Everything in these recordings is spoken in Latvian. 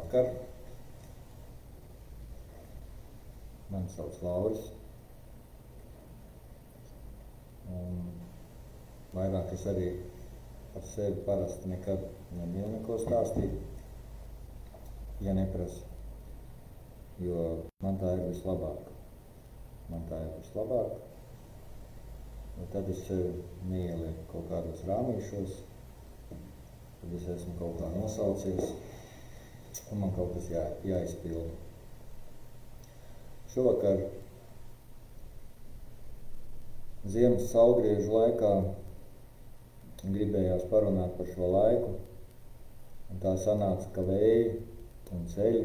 Labvakar. Mani sauc Lauris. Vairāk es arī par sevi parasti nekad nemīlu neko stāstīt, ja neprasa, jo man tā ir vislabāk. Un tad es sevi mīlu kaut kādos rāmīšos, tad es esmu kaut kā nosaucies, un man kaut kas jāizpilda. Šovakar ziemas saulgriežu laikā gribējās parunāt par šo laiku, un tā sanāca, ka vēji un ceļi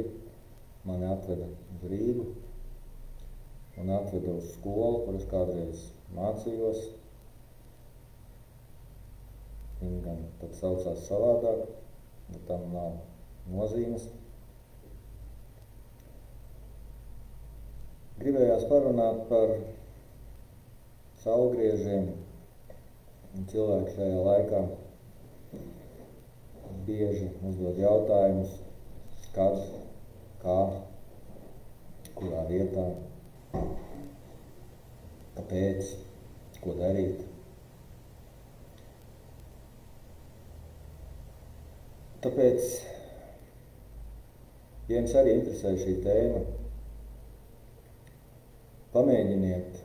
mani atveda uz Rīgu un atveda uz skolu, kur es kādreiz mācījos. Viņa gan tad saucās savādāk, bet tam nav nozīmes. Gribējās parunāt par saulgriežiem, un cilvēki šajā laikā bieži uzdod jautājumus, kad, kā, kurā vietā, kāpēc, ko darīt. Tāpēc, ja jums arī interesē šī tēma, pamēģiniet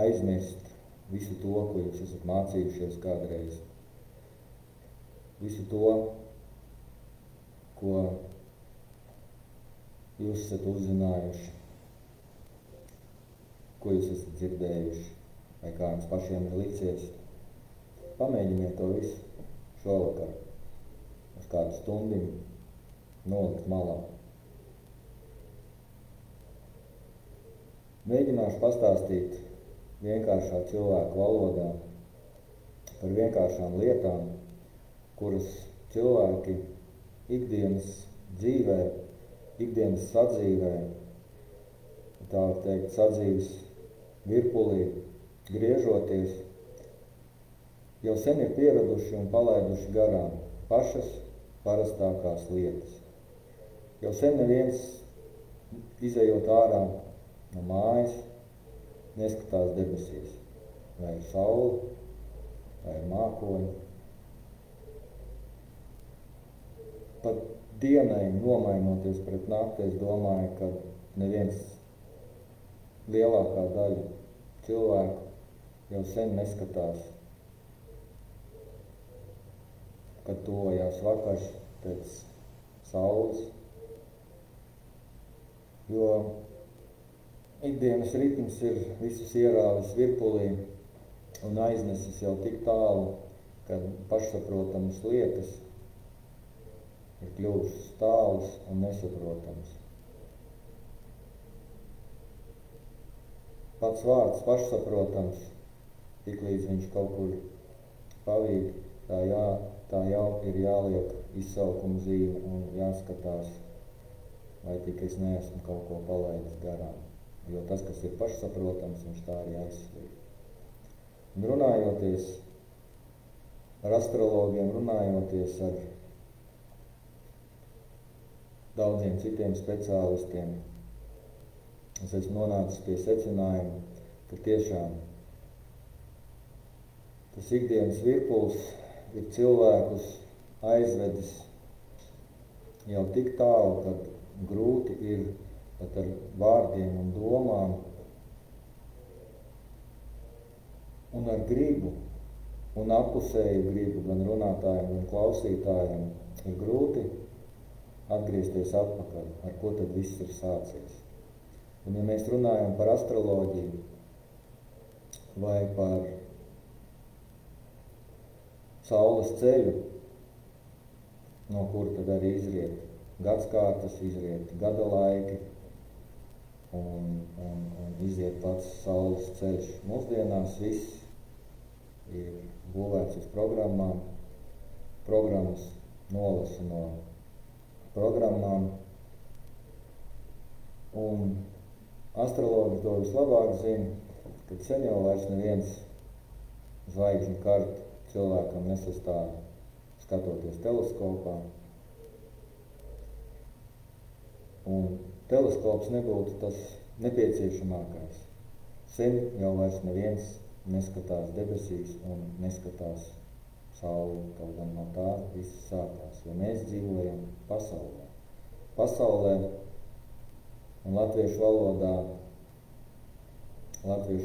aizmirst visu to, ko jūs esat mācījušies kādreiz. Visu to, ko jūs esat uzzinājuši, ko jūs esat dzirdējuši, vai kā jums pašiem ir licies. Pamēģiniet to visu šovakar uz kādu stundiņu nolikt malā. Mēģināšu pastāstīt vienkāršā cilvēku valodā par vienkāršām lietām, kuras cilvēki ikdienas dzīvē, ikdienas sadzīvē, tā var teikt, sadzīves virpulī, griežoties, jau sen ir pieraduši un palaiduši garām pašas parastākās lietas. Jau sen neviens, izejot ārā no mājas, neskatās debesīs, vai ir saule, vai ir mākoņi. Pat dienai nomainoties pret nakti, es domāju, ka neviens lielākā daļa cilvēku jau sen neskatās, kad tuvojās vakars pēc saules, jo ikdienas ritms ir visus ierāvis virpulī un aiznesis jau tik tālu, kad pašsaprotamas lietas ir kļuvušas tālas un nesaprotamas. Pats vārds pašsaprotams, tiklīdz viņš kaut kur pavīd, tā jau ir jāliek izsaukuma zīme un jāskatās, vai tik es neesmu kaut ko palaidis garām. Jo tas, kas ir pašsaprotams, viņš tā arī aizslīd. Un runājoties ar astrologiem, runājoties ar daudziem citiem speciālistiem, es esmu nonācis pie secinājuma, ka tiešām tas ikdienas virpuls ir cilvēkus aizvedis jau tik tālu, kad grūti ir pat ar vārdiem un domām un ar gribu un apusēju gribu gan runātājiem, gan klausītājiem ir grūti atgriezties atpakaļ, ar ko tad viss ir sācies. Un ja mēs runājam par astroloģiju vai par saules ceļu, no kura tad arī izriet gadskārtas, izriet gada laiki un iziet pats saules ceļš. Mūsdienās viss ir būvēts uz programmām, programmas nolasa no programmām, un astrologi to vislabāk zina, kad sen jau vairs neviens zvaigžņu kartu cilvēkam nesastāv skatoties teleskopā. Un teleskops nebūtu tas nepieciešamākais. Sen jau vairs neviens neskatās debesīs un neskatās sauli, kaut gan no tā viss sākās, jo mēs dzīvojam pasaulē. Pasaulē un latviešu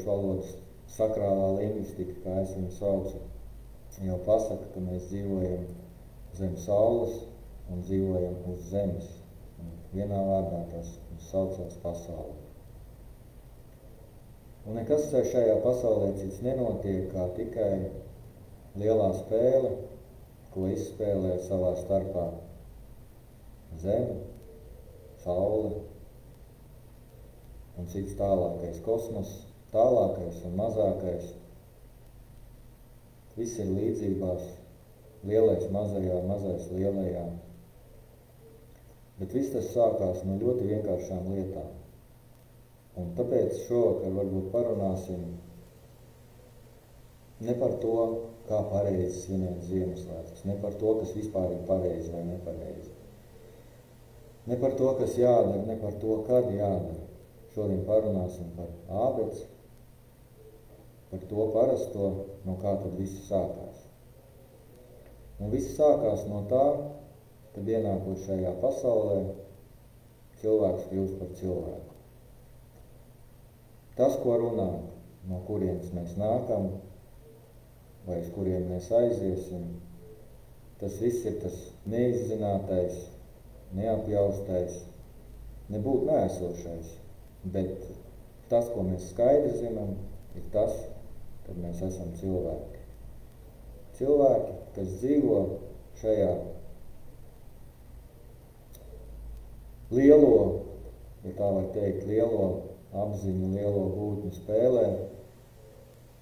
valodas sakrālā lingvistika, kā es viņu saucu, jau pasaka, ka mēs dzīvojam zem saules un dzīvojam uz zemes. Un vienā vārdā tas saucās pasaule. Un nekas šajā pasaulē cits nenotiek, kā tikai lielā spēle, ko izspēlē savā starpā zeme, saule un cits tālākais kosmos, tālākais un mazākais. Viss ir līdzībās, lielais mazajā, mazais lielajā. Bet viss tas sākās no ļoti vienkāršām lietām. Un tāpēc šovakar varbūt parunāsim ne par to, kā pareizi svinēt Ziemassvētkus, ne par to, kas vispār ir pareizi vai nepareizi. Ne par to, kas jādara, ne par to, kad jādara. Šodien parunāsim par ābeci, par to parasto, no kā tad viss sākās. Un viss sākās no tā, kad ienākot šajā pasaulē, cilvēks kļūst par cilvēku. Tas, ko runā, no kurienes mēs nākam, vai uz kuriem mēs aiziesim, tas viss ir tas neizzinātais, neapjaustais, nebūt neesošais, bet tas, ko mēs skaidri zinām, ir tas, kad mēs esam cilvēki. Cilvēki, kas dzīvo šajā lielo, ja tā var teikt, lielo apziņu, lielo būtņu spēlē,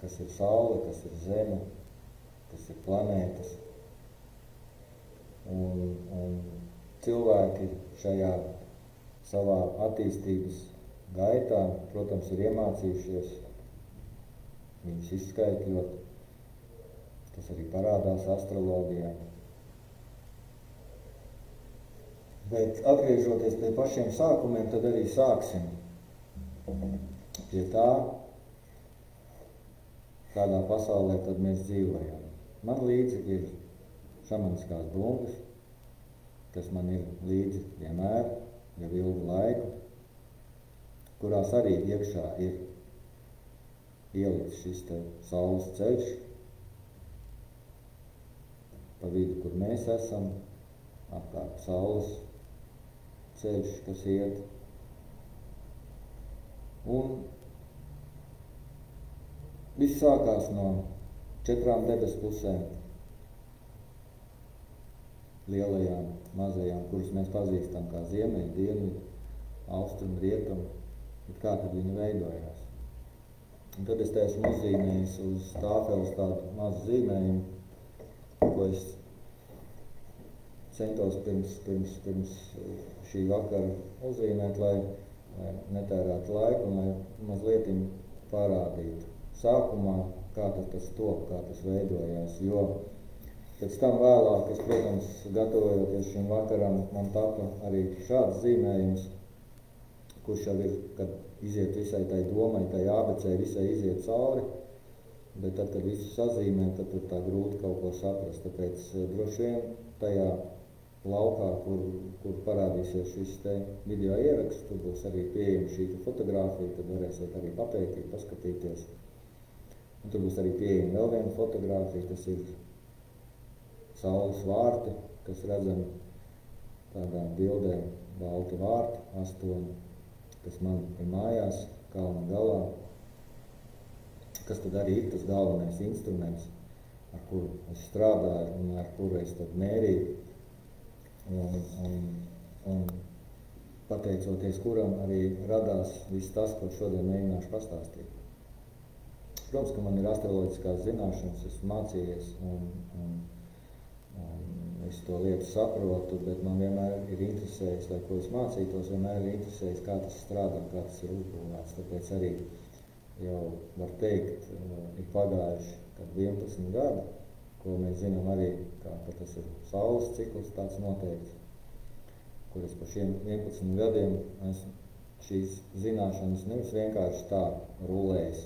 kas ir saule, kas ir zeme, kas ir planētas. Un cilvēki šajā savā attīstības gaitā, protams, ir iemācījušies viņus izskaitļot. Tas arī parādās astroloģijā. Bet atgriežoties pie pašiem sākumiem, tad arī sāksim pie tā, kādā pasaulē tad mēs dzīvojam. Man līdzi ir šamaniskās bungas, kas man ir līdzi vienmēr, jau ilgu laiku, kurās arī iekšā ir ielikts šis te saules ceļš, pa vidu, kur mēs esam, apkārt saules ceļš, kas iet. Un viss sākās no 4 debesu pusēm, lielajām, mazajām, kuras mēs pazīstam kā ziemeļi, dienvidi, austrumi, rietumi, bet kā tad viņi veidojās. Un tad es esmu uzzīmējis uz tāfeles tādu mazu zīmējumu, ko es centos pirms šī vakara uzzīmēt, lai netērētu laiku un lai mazliet parādītu sākumā, kā tas top, kā tas veidojās, jo pēc tam vēlāk, es, protams, gatavojoties šim vakaram, man tapa arī šāds zīmējums, kurš jau ir, kad iziet visai tai domai, tai ABC visai iziet cauri, bet tad, kad visu sazīmē, tad tur tā grūti kaut ko saprast. Tāpēc droši vien tajā laukā, kur parādīsies šis te video ieraksts, tur būs arī pieejama šī fotogrāfija, tad varēsiet arī papētīt, paskatīties. Un tur būs arī pieejama vēl viena fotogrāfija, tas ir saules vārti, kas redzami tādā bildē, balti vārti, 8, kas man ir mājās, kalna galā, kas tad arī ir tas galvenais instruments, ar kuru es strādāju un ar kuru es tad mērīju. Un pateicoties kuram arī radās viss tas, ko šodien mēģināšu pastāstīt. Protams, ka man ir astroloģiskās zināšanas, esmu mācījies un es to lietu saprotu, bet man vienmēr ir interesējis, lai ko es mācītos, vienmēr ir interesējis, kā tas strādā, kā tas ir uzbūvēts. Tāpēc arī jau var teikt, ir pagājuši 11 gadi, ko mēs zinām arī, ka tas ir saules cikls tāds noteikts, kur es pa šiem 11 gadiem esmu šīs zināšanas nevis vienkārši tā rulējis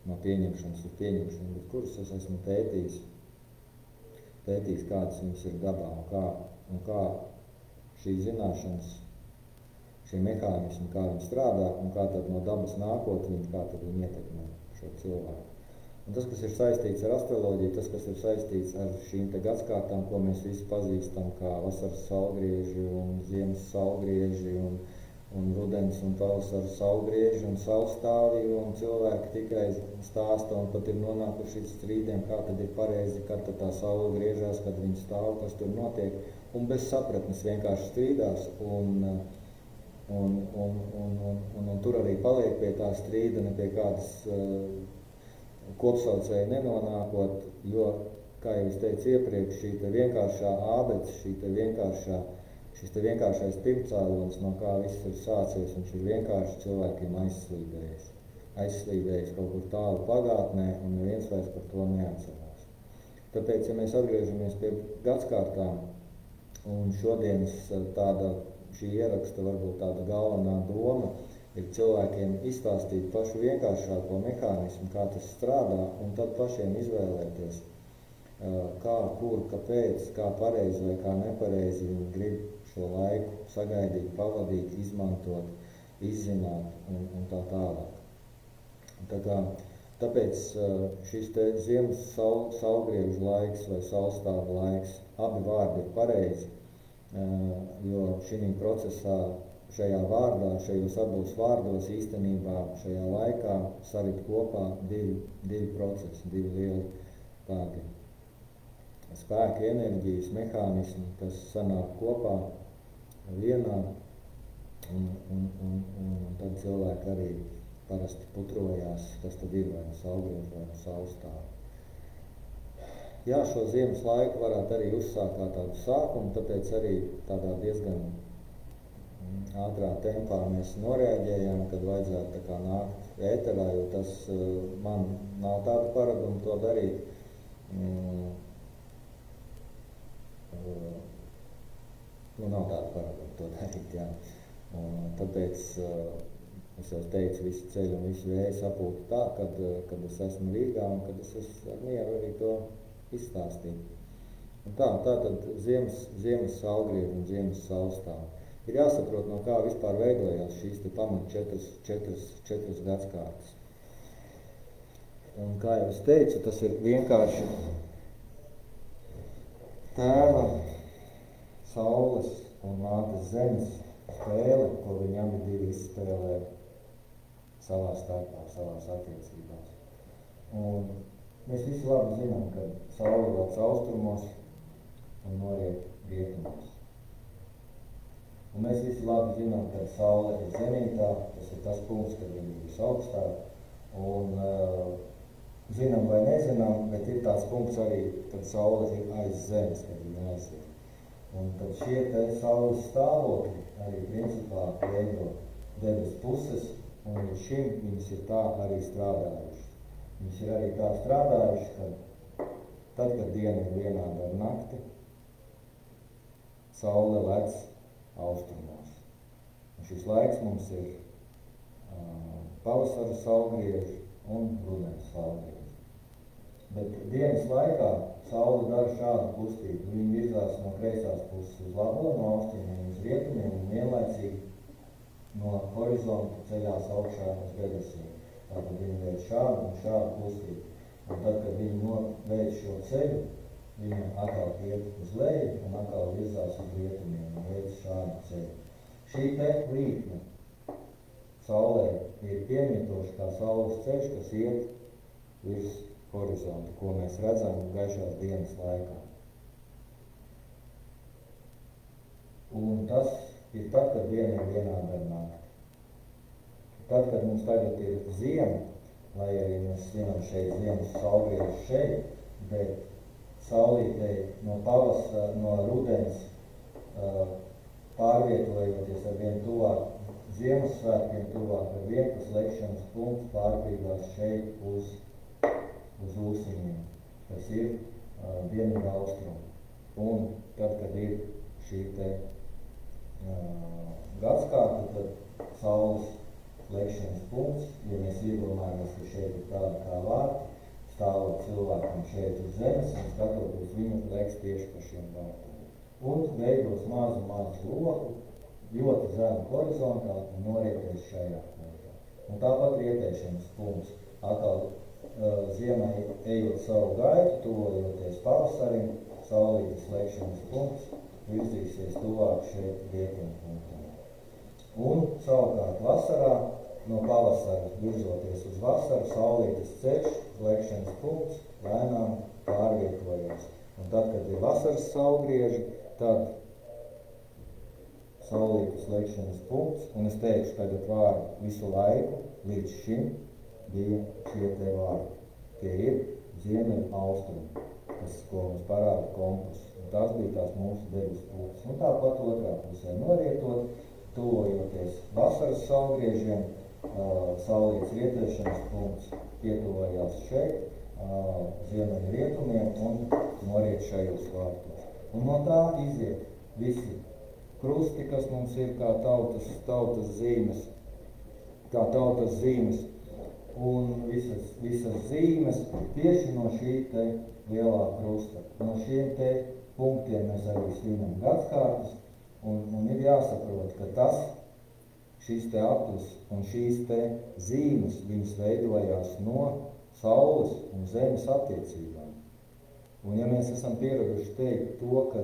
no pieņemšanas uz pieņemšanu, bet kuras es esmu pētījis, kādas viņas ir dabā un kā šīs zināšanas, šie mehānismi, kā viņi strādā un kā tad no dabas nākot viņi, kā tad viņi ietekmē šo cilvēku. Un tas, kas ir saistīts ar astroloģiju, tas, kas ir saistīts ar šīm te gadskārtām, ko mēs visi pazīstam, kā vasaras saulgrieži un ziemas saulgrieži un rudens un pavasaras saulgrieži un saulstāvji, un cilvēki tikai stāsta un pat ir nonākuši līdz strīdiem, kā tad ir pareizi, kad tā saule griežās, kad viņi stāv, kas tur notiek, un bez sapratnes vienkārši strīdās, un tur arī paliek pie tā strīda, ne pie kādas kopsaucēja nenonākot, jo, kā jau es teicu iepriekš, šī te vienkāršā ābece, šis te vienkāršais pirmcēlonis, no kā viss ir sācies, viņš ir vienkārši cilvēkiem aizslīdējis kaut kur tālu pagātnē, un neviens vairs par to neatcerās. Tāpēc, ja mēs atgriežamies pie gadskārtām, un šodienas šī ieraksta varbūt tāda galvenā doma, ir cilvēkiem izstāstīt pašu vienkāršāko mehānismu, kā tas strādā, un tad pašiem izvēlēties, kā, kur, kāpēc, kā pareizi vai kā nepareizi viņi grib šo laiku sagaidīt, pavadīt, izmantot, izzināt un tā tālāk. Tāpēc šis te ziemas saulgriežu laiks vai saulstāva laiks, abi vārdi ir pareizi, jo šī procesā šajā vārdā, šajos abos vārdos īstenībā šajā laikā sarit kopā divi procesi, divi lieli tādi spēki, enerģijas, mehānismi, kas sanāk kopā vienā, un tad cilvēki arī parasti putrojās, kas tad ir vai saulgrieži vai saulstāvi. Jā, šo ziemas laiku varētu arī uzsākt kā tādu sākumu, tāpēc arī tādā diezgan ātrā tempā mēs noreaģējām, kad vajadzētu tā kā nākt ēterā, jo tas man nav tāda paraduma to darīt. Nav tāda paraduma to darīt, jā. Un tāpēc es jau teicu, visi ceļi un visi vēji sapūta tā, kad es esmu Rīgā un kad es esmu ar mieru arī to izstāstīt. Un tātad ziemas saulgrieži un ziemas saulstāvi. Ir jāsaprot, no kā vispār veidojās šīs te pamat četras gadskārtas. Un kā jau es teicu, tas ir vienkārši tēva, saules un mātes zemes spēle, ko viņi abi divi izspēlē savā starpā, savās attiecībās. Un mēs visi labi zinām, ka saule vāc austrumos un noriet rietumos. Un mēs visi labi zinām, ka saule ir zenītā, tas ir tas punkts, kad viņa ir visaugstāk, un zinām vai nezinām, bet ir tāds punkts arī, kad saule ir aiz zemes, kad viņa aiziet. Un tad šie te saules stāvokļi arī principā veido debes puses, un līdz šim viņas ir tā arī strādājušas. Viņas ir arī tā strādājušas, ka tad, kad diena ir vienāda ar nakti, saule lec austrumos. Un šis laiks mums ir pavasara saulgrieži un rudens saulgrieži. Bet dienas laikā saule dara šādu kustību. Viņa virzās no kreisās puses uz labo, no austrumiem uz rietumiem un vienlaicīgi no horizonta ceļās augšā uz debesīm. Tātad viņa veic šādu un šādu kustību. Un tad, kad viņa veic šo ceļu, viņa atkal iet uz leju un atkal virzās uz rietumiem un veic šādu ceļu. Šī te līkne saulē ir piemītoša kā saules ceļš, kas iet virs horizontu, ko mēs redzam gaišās dienas laikā. Un tas ir tad, kad diena ir vienāda ar nakti. Tad, kad mums tagad ir ziema, lai arī mēs svinam šeit ziemas saulgriežus šeit, bet saulītei no pavasara, no rudens pārvietojoties ar vien tuvāk, Ziemassvētkiem tuvāk ar vien, tas lekšanas punkts pārpīdās šeit uz ūsiņiem, kas ir dienvidu austrumu. Un tad, kad ir šī te gadskārta, tad saules lekšanas punkts, ja mēs iedomājamies, ka šeit ir tāda kā vārti, stāvot cilvēkam šeit uz zemes un skatoties viņu leks tieši pa šiem vārtiem. Un veidos mazu loku, ļoti zemu horizontā un norieties šajā punktā. Un tāpat rietēšanas punkts. Atkal ziemai ejot savu gaitu, tuvojoties pavasarim, saulītes lekšanas punkts virzīsies tuvāk šeit rietumu punktam. Un savukārt vasarā, no pavasara virzoties uz vasaru, saulītes ceļš, lekšanas punkts, lēnām pārvietojas. Un tad, kad ir vasaras saulgrieži, tad saulītes lekšanas punkts, un es teikšu tagad vārdu visu laiku, līdz šim bija šie te vārdi. Tie ir ziemeļu austrumi, ko mums parāda kompas. Un tās bija tās mūsu debes puses. Un tāpat otrā pusē norietot, tuvojoties vasaras saulgriežiem, saulītes rietēšanas punkts pietuvojās šeit, ziemeļu rietumiem un noriet šajos vārtos. Un no tā iziet visi krusti, kas mums ir kā tautas zīmes, un visas zīmes tieši no šī te lielā krusta. No šiem te punktiem mēs arī svinam gadskārtas, un ir jāsaprot, ka šis te aplis un šīs te zīmes, viņas veidojās no saules un zemes attiecībām. Un ja mēs esam pieraduši teikt to, ka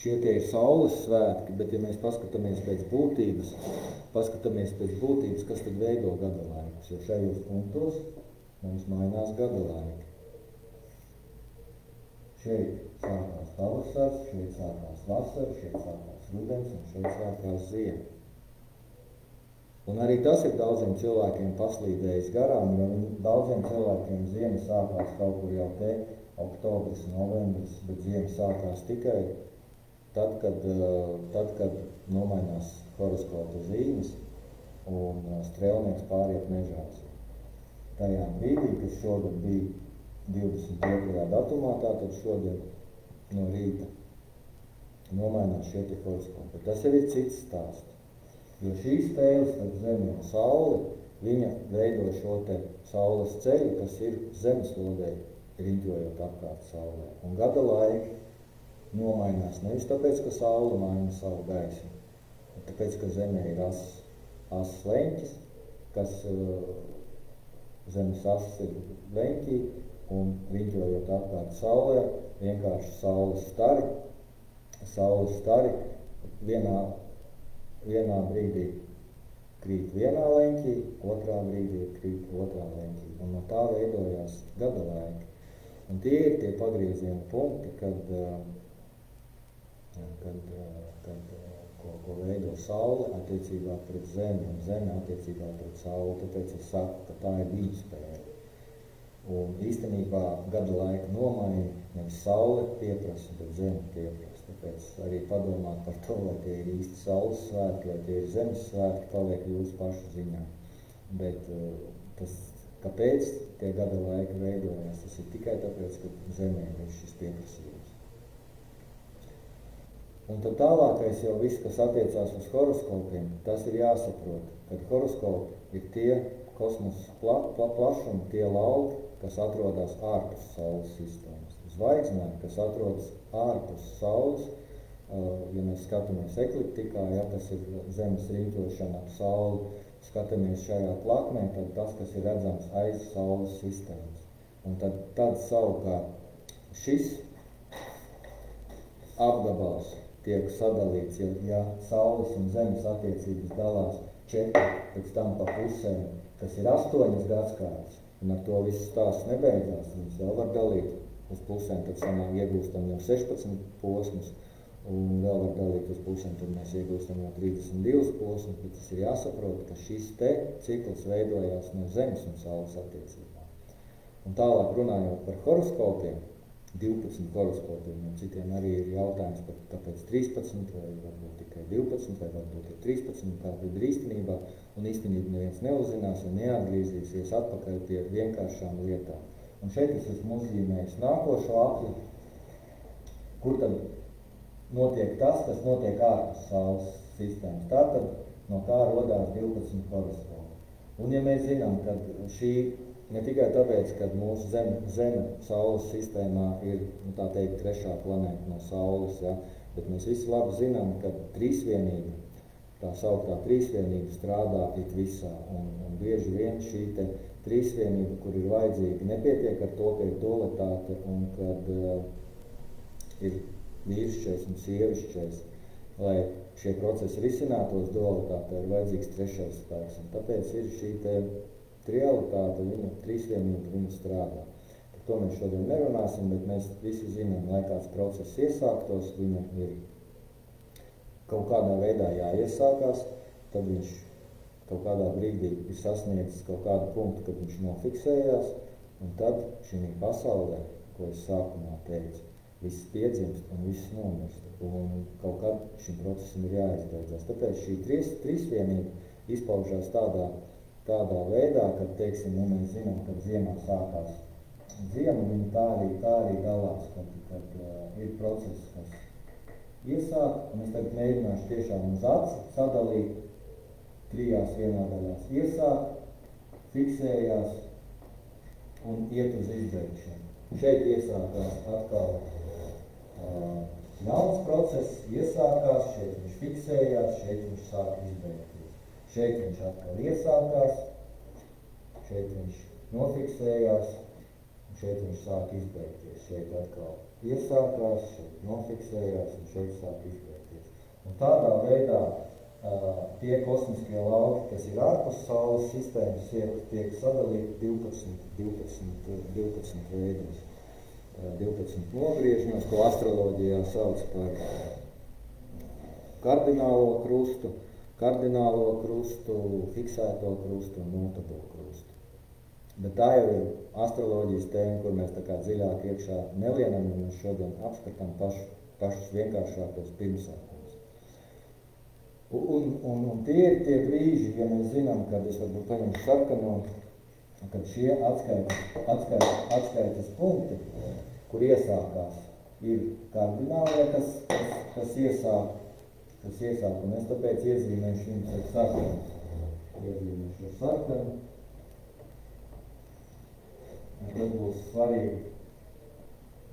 šie tie ir saules svētki, bet ja mēs paskatāmies pēc būtības, kas tad veido gada laikus, jo šajos punktos mums mainās gada laiki. Šeit sākās pavasars, šeit sākās vasara, šeit sākās rudens un šeit sākās ziema. Un arī tas ir daudziem cilvēkiem paslīdējis garām, jo daudziem cilvēkiem ziema sākās kaut kur jau te oktobris, novembris, bet ziema sākās tikai tad, kad nomainās horoskopa zīmes un strēlnieks pāriet mežās. Tajā brīdī, kas šogad bija 22. datumā, tātad šodien no rīta nomainās šie te horoskopi. Bet tas jau ir cits stāsts. Jo šīs spēles starp zemi un sauli, viņa veido šo te saules ceļu, kas ir zemeslodē riņķojot apkārt saulē. Un gada laiki nomainās nevis tāpēc, ka saule maina savu gaismu, bet tāpēc, ka zemē ir ass leņķis, kas zemes ass ir leņķī, un riņķojot apkārt saulē, vienkārši saules stari vienā brīdī krīt vienā leņķī, otrā brīdī krīt otrā leņķī, un no tā veidojās gada laiki. Un tie ir tie pagrieziena punkti, ko veido saule attiecībā pret zemi un zemi attiecībā pret sauli. Tāpēc es saku, ka tā ir līdzspēle. Un īstenībā gada laika nomaiņa nevis saule pieprasa, bet zeme pieprasa. Tāpēc arī padomāt par to, vai tie ir īsti saules svētki, vai tie ir zemes svētki, paliek jūsu pašu ziņā. Bet tas, kāpēc tie gada laika veidojās, tas ir tikai tāpēc, ka zemē ir šis pieprasījums. Un tad tālākais jau viss, kas attiecās uz horoskopiem, tas ir jāsaprot, kad horoskopi ir tie kosmosa plašumi, tie lauki, kas atrodas ārpus Saules sistēmas. Zvaigznē, kas atrodas ārpus Saules, ja mēs skatāmies ekliptikā, ja tas ir Zemes rītošana ap Sauli, skatāmies šajā plaknē, tad tas, kas ir redzams aiz Saules sistēmas. Un tad savukārt šis apgabals tiek sadalīts, ja Saules un Zemes attiecības dalās 4, pēc tam pa pusēm, kas ir 8 gadskārtas. Un ar to viss stāsts nebeidzās, viņas vēl var dalīt uz pusēm, tad sanāk iegūstam jau 16 posmus, un vēl var dalīt uz pusēm, tad mēs iegūstam jau 32 posmus, bet tas ir jāsaprot, ka šis te cikls veidojās no Zemes un Saules attiecībām. Un tālāk runājot par horoskopiem, 12 horoskopiem, un citiem arī ir jautājums par kāpēc 13, vai varbūt tikai 12, vai varbūt ir 13, kā ir īstenībā, un īstenībā neviens neuzzinās un neatgriezīsies atpakaļ pie vienkāršām lietām. Un šeit es esmu uzzīmējis nākošo apli, kur tad notiek tas, kas notiek ārpus Saules sistēmas. Tātad no kā rodās 12 horoskopi. Un ja mēs zinām, ka šī ne tikai tāpēc, ka mūsu Zeme Saules sistēmā ir, tā teikt, trešā planēta no Saules, ja, bet mēs visi labi zinām, ka trīsvienība, tā sauktā trīsvienība strādā it visā, un bieži vien šī te trīsvienība, kur ir vajadzīga, nepietiek ar to, ka ir dualitāte un kad ir vīrišķais un sievišķais. Lai šie procesi risinātos dualitātē, ir vajadzīgs trešais spēks, un tāpēc ir šī te trialitāte, trīsvienība, viņa strādā. Par to mēs šodien nerunāsim, bet mēs visi zinām, lai kāds process iesāktos, viņam ir kaut kādā veidā jāiesākās, tad viņš kaut kādā brīdī ir sasniedzis kaut kādu punktu, kad viņš nofiksējās, un tad šī pasaulē, ko es sākumā teicu, viss piedzimst un viss nomirst, un kaut kad šim procesam ir jāizbeidzās. Tāpēc šī trīsvienība izpaužās tādā veidā, kad, teiksim, mēs zinām, kad ziemā sākās ziema, viņa tā arī dalās, kad ir process, kas iesāk, un es tagad mēģināšu tiešām uz aci sadalīt 3 vienādaļās. Iesāk, fiksējās un iet uz izbeigšanu. Šeit iesākās atkal jauns process, iesākās, šeit viņš fiksējās, šeit viņš sāk izbeigties. Šeit viņš atkal iesākās, šeit viņš nofiksējās, un šeit viņš sāk izbeigties. Šeit atkal iesākās, šeit nofiksējās, un šeit sāk izbeigties. Un tādā veidā tie kosmiskie lauki, kas ir ārpus Saules sistēmas, tiek sadalīti 12 veidos. 12 nogriežņos, ko astroloģijā sauc par kardinālo krustu, fiksēto krustu un notabo krustu. Bet tā jau ir astroloģijas tēma, kur mēs tā kā dziļāk iekšā nelienam, un mēs šodien apskatām pašus vienkāršākos pirmsākumus. Un tie ir tie brīži, ja mēs zinām, kad es varbūt paņemšu sarkano, kad šie atskaites punkti, kur iesākās, ir kardinālie, kas iesāk, un es tāpēc iezīmēšu viņus ar sarkanu. Iezīmēšu ar sarkanu. Un tas būs svarīgi.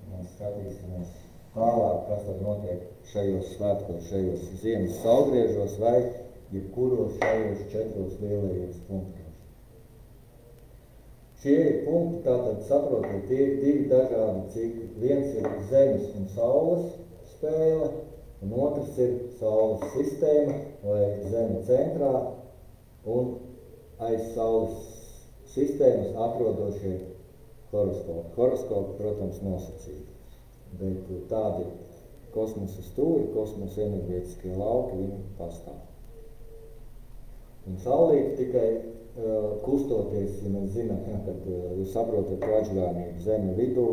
Mēs skatīsimies tālāk, kas tad notiek šajos svētkos, šajos ziemas saulgriežos vai jebkuros šajos 4 lielajos punktos. Šie ir punkti, tātad saprotiet, tie ir 2 dažādi cikli. Viens ir Zemes un Saules spēle, un otrs ir Saules sistēma vai Zeme centrā un aiz Saules sistēmas atrodošie horoskopi. Horoskopi, protams, nosacīti, bet tādi kosmosa stūri, kosmosa enerģētiskie lauki, viņi pastāv. Un saulīte tikai kustoties, ja mēs zinām, kad jūs saprotat atžļānību zemi vidū,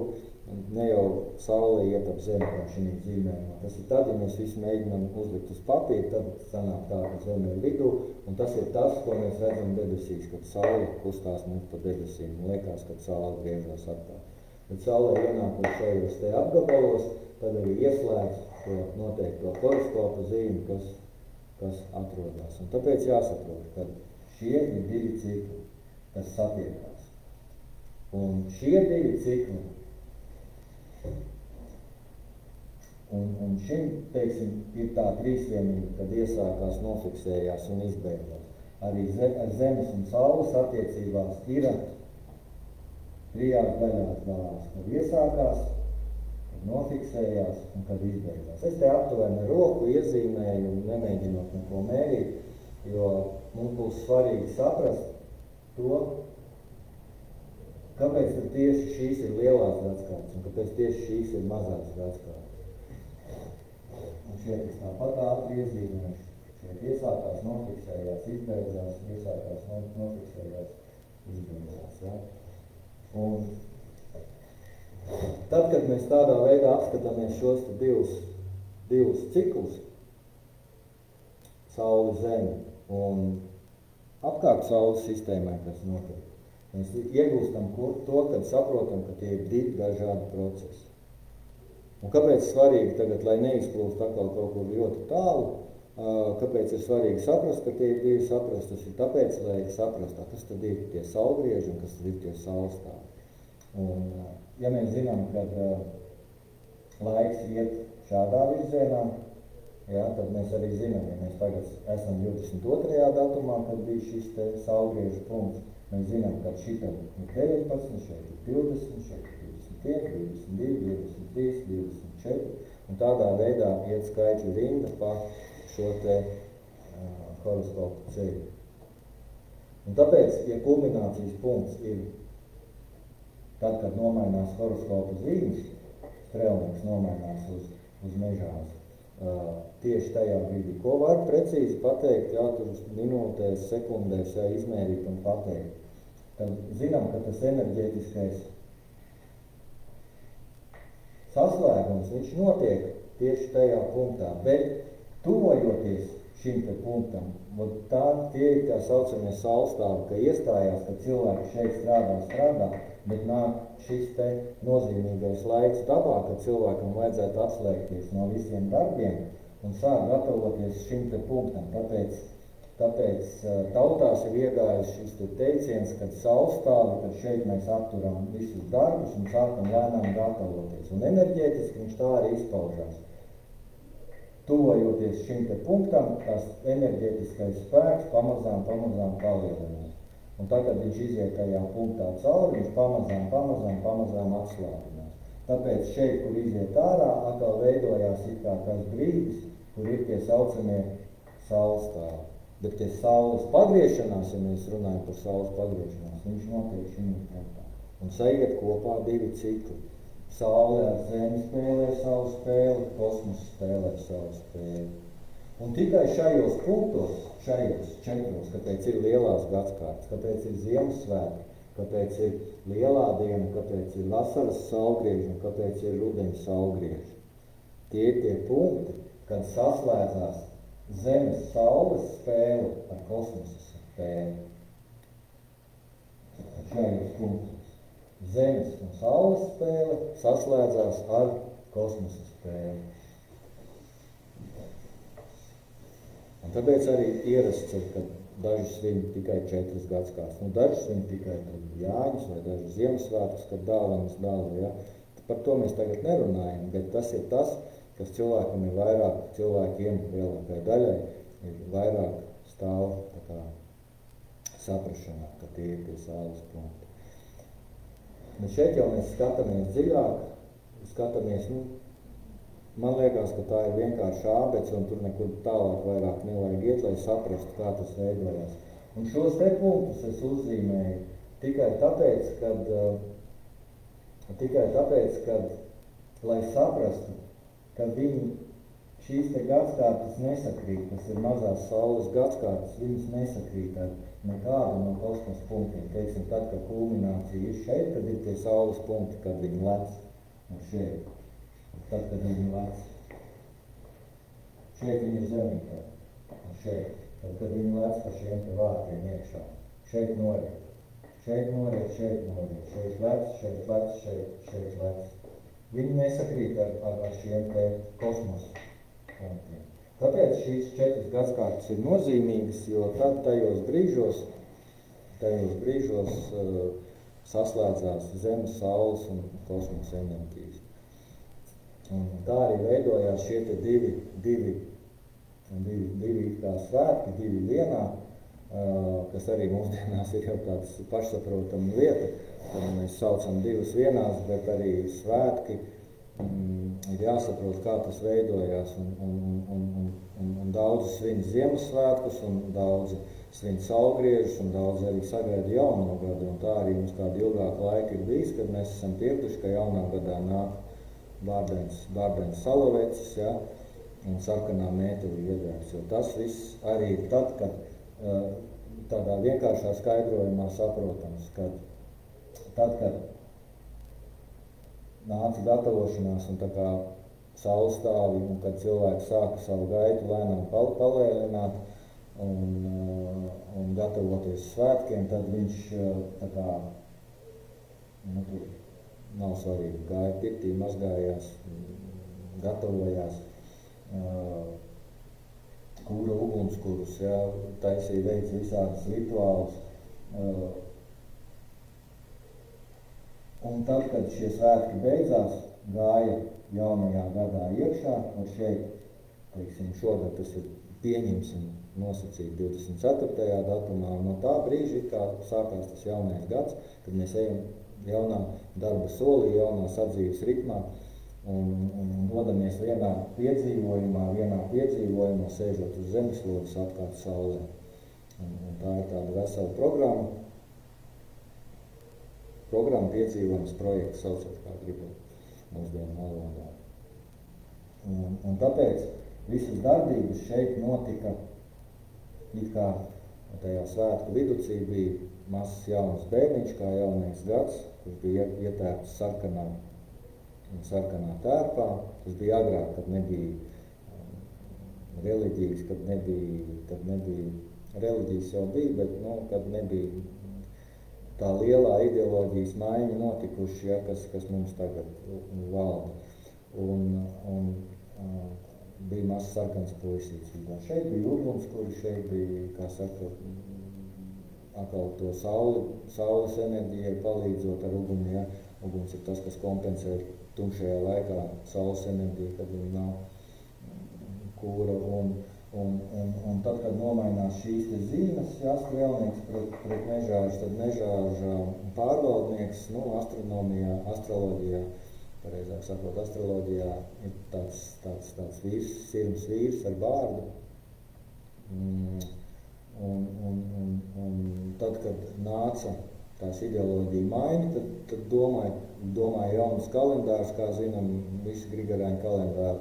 ne jau saule iet ap zemi kā šī zīmējumā. Tas ir tad, ja mēs visu mēģinām uzlikt uz papīra, tad sanāk tā, ka zeme ir vidū, un tas ir tas, ko mēs redzam debesīs, kad saule kustās mums pa debesīm, un liekas, kad saule griežās atpakaļ. Bet saulē ienākot šajos te apgabalos, tad arī ieslēdz to noteikto horoskopu zīmi, kas atrodas. Un tāpēc jāsaprot, ka šie ir divi cikli, kas satiekās. Un šie divi cikli, un šim, teiksim, ir tā trīsvienība, kad iesākās, nofiksējās un izbeidzās. Arī zemes un saules attiecībās ir trijās daļās dalās, kad iesākās, kad nofiksējās un kad izbeidzās. Es te aptuveni roku iezīmēju, nemēģinot neko mērīt, jo mums būs svarīgi saprast to, kāpēc tad tieši šīs ir lielās gadskārtas un kāpēc tieši šīs ir mazās gadskārtas. Un šeit es tāpat ātri iezīmēšu. Šeit iesākās, nofiksējās, izbeidzās, iesākās, nofiksējās, izbeidzās. Ja? Un tad, kad mēs tādā veidā apskatāmies šos divus ciklus, Sauli, Zemi un apkārt Saules sistēmai, kas notiek, mēs iegūstam to, kad saprotam, ka tie ir divi dažādi procesi. Un kāpēc svarīgi tagad, lai neizplūst atkal kaut kur ļoti tālu, kāpēc ir svarīgi saprast, ka tie ir divi saprast, tas ir tāpēc, lai saprastu, kas tad ir tie saulgrieži un kas tad ir tie saulstāvi. Un, ja mēs zinām, kad laiks iet šādā virzienā, ja, tad mēs arī zinām, ja mēs tagad esam 22. datumā, kad bija šis te saulgriežu punkts, mēs zinām, ka šitam ir 19, šeit ir 20, šeit ir 21, 22, 23, 24, un tādā veidā iet skaitļu rinda pa šo te horoskopu ceļu. Un tāpēc, ja kulminācijas punkts ir tad, kad nomainās horoskopu zīmes, strelnieks nomainās uz mežās, tieši tajā brīdī, ko var precīzi pateikt, jā, tur minūtēs, sekundēs, jā, izmērīt un pateikt. Tad zinām, ka tas enerģētiskais saslēgums, viņš notiek tieši tajā punktā, bet tuvojoties šim te punktam, tie ir tā saucamie saulstāvi, ka iestājās, ka cilvēki šeit strādā, bet nāk šis te nozīmīgais laiks dabā, ka cilvēkam vajadzētu atslēgties no visiem darbiem un sāk gatavoties šim te punktam. Tāpēc tautās ir iegājis šis te teiciens, kad saulstāvi, kad šeit mēs apturam visus darbus un sākam lēnām gatavoties. Un enerģētiski viņš tā arī izpaužās. Tuvojoties šim te punktam, tās enerģētiskais spēks pamazām palielinās. Un tad, kad viņš iziet tajā punktā cauri, viņš pamazām atslābinās. Tāpēc šeit, kur iziet ārā, atkal veidojās it kā tas brīdis, kur ir tie saucamie saulstāvi. Bet tie saules pagriešanās, ja mēs runājam par saules pagriešanās, viņš notiek šim punktā. Un sajiet kopā divi cikli. Saule ar Zemi spēlē savu spēli, kosmos spēlē savu spēli. Un tikai šajos punktos, šajos četros, kāpēc ir lielās gadskārtas, kāpēc ir Ziemassvētki, kāpēc ir lielā diena, kāpēc ir vasaras saulgrieži un kāpēc ir rudeņa saulgrieži. Tie ir tie punkti, kad saslēdzās Zemes saules spēle ar kosmosa spēli. Šajos punktos. Zemes un saules spēle saslēdzās ar kosmosa spēli. Un tāpēc arī ierasts ir, ka daži svin tikai 4 gadskārtas. Daži svin tikai Jāņus vai daži Ziemassvētkus, kad dāvanas dāva. Ja? Par to mēs tagad nerunājam, bet tas ir tas, kas cilvēkam ir vairāk, cilvēkiem lielākai daļai ir vairāk stāv tā kā saprašanā, ka tie ir tie saules punkti. Bet šeit jau mēs skatāmies dziļāk, man liekas, ka tā ir vienkārši ābece un tur nekur tālāk vairāk nevajag iet, lai saprastu, kā tas veidojās. Un šos te punktus es uzzīmēju tikai tāpēc, kad lai saprastu, ka šīs te gadskārtas nesakrīt, kas ir mazās saules gadskārtas, viņas nesakrīt ar nekādu no kosmosa punktiem. Teiksim, tad, kad kulminācija ir šeit, tad ir tie saules punkti, kad viņi lec un šeit. Tad, kad viņi lec. Šeit viņi ir zemītē. Un šeit. Tad, kad viņi lec pa šiem te vārtiem iekšā. Šeit noriet. Šeit noriet, šeit noriet. Šeit lec, šeit lec, šeit lec. Viņi nesakrīt ar šiem te kosmosa punktiem. Tāpēc šīs 4 gadskārtas ir nozīmīgas, jo tad tajos brīžos saslēdzās Zemes, Saules un kosmosa enerģijas. Un tā arī veidojās šie te divi kā svētki, 2 vienā, kas arī mūsdienās ir jau tāds pašsaprotama lieta, kad mēs saucam 2 vienās, bet arī svētki ir jāsaprot, kā tas veidojās, un daudzi svin Ziemassvētkus, un daudzi svin saulgriežus, un daudzi arī sagaida jauno gadu, un tā arī mums kādu ilgāku laiku ir bijis, kad mēs esam pieraduši, ka jaunā gadā nāk bārdains salavecis, ja, un sarkanā mētelī iedvērts, jo tas viss arī ir tad, kad tādā vienkāršā skaidrojumā saprotams, kad tad, kad nāca gatavošanās un tā kā saulstāvi, un kad cilvēki sāka savu gaitu lēnām palēlināt un gatavoties svētkiem, tad viņš tā kā, tur nav svarīgi, gāja pirtī, mazgājās, gatavojās, kūra ugunskurus, ja, taisīja veids visādas rituālus. Un tad, kad šie svētki beidzās, gāja jaunajā gadā iekšā, un šeit, teiksim, šogad tas ir pieņemsim nosacīt 24. datumā, un no tā brīža, kā sākās tas jaunais gads, kad mēs ejam jaunā darba solī, jaunā sadzīves ritmā, un dodamies vienā piedzīvojumā, sēžot uz zemeslodes apkārt saulē. Un tā ir tāda vesela programma piedzīvojums projekts, saucot kā gribat mūsdienu valodā. Un tāpēc visas darbības šeit notika, it kā tajā svētku viducī bija mazs jauns bērniņš, kā jaunais gads, kurš bija ietērpts sarkanā tērpā. Tas bija agrāk, kad nebija reliģijas, kad nebija reliģijas jau bija, bet, kad nebija tā lielā ideoloģijas maiņa notikuši, ja, kas mums tagad valda. Un bija mazs sarkans puisīts. Šeit bija ugunskuri, šeit bija, kā saka, atkal to saules enerģijai palīdzot ar uguni. Ja. Uguns ir tas, kas kompensē tumšajā laikā saules enerģiju, kad viņa nav kūra. Un tad, kad nomainās šīs te zīmes, ja, strēlnieks pret mežāžu, tad mežāža pārvaldnieks, astronomijā, astroloģijā, pareizāk sakot, astroloģijā ir tāds vīrs, sirms vīrs ar bārdu. Un tad, kad nāca tās ideoloģija maiņa, tad domāja jaunas kalendārus, kā zinām, visi Grigorāņu kalendāri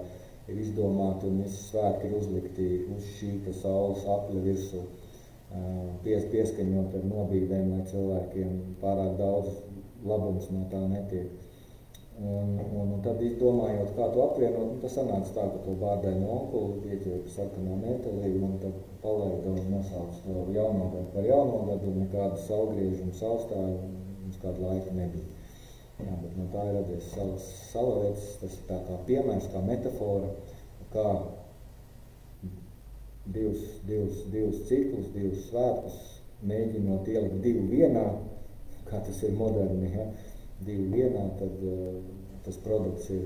ir izdomāti un visi svētki ir uzlikti uz šī saules apļa virsū, pieskaņot ar nobīdēm, lai cilvēkiem pārāk daudz labums no tā netiek. Un tad izdomājot, kā to apvienot, tas sanāca tā, ka to bārdainu onkuli ieķēpa sarkanā metālī un tad palaida un nosauc to jauno gadu par jauno gadu, un nekāda saulgriežu un saulstāju mums kādu laiku nebija. Jā, bet no tā ir radies salavecis, tas ir tā kā piemērs, kā metafora, kā divus ciklus, divus svētkus, mēģinot ielikt 2 vienā, kā tas ir moderni, ja, 2 vienā, tad tas produkts ir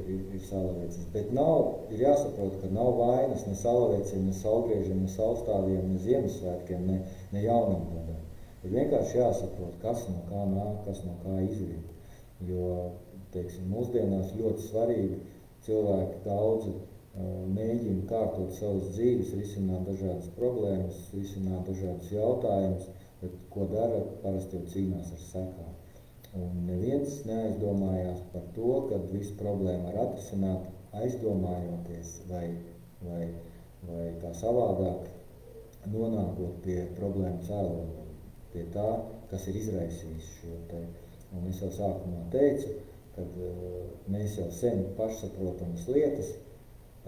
salavecis. Bet ir jāsaprot, ka nav vainas ne salaveciem, ne saulgriežiem, ne saulstāviem, ne Ziemassvētkiem, ne jaunam gadam. Ir vienkārši jāsaprot, kas no kā nāk, kas no kā izriet. Jo, teiksim, mūsdienās ļoti svarīgi cilvēki daudzi mēģina kārtot savas dzīves, risināt dažādas problēmas, risināt dažādus jautājumus, bet ko dara, parasti jau cīnās ar sekām. Un neviens neaizdomājās par to, kad visu problēmu var atrisināt, aizdomājoties vai kā savādāk nonākot pie problēmu cēloņiem. pie tā, kas ir izraisījis šo te. Un es jau sākumā teicu, kad mēs jau sen pašsaprotamas lietas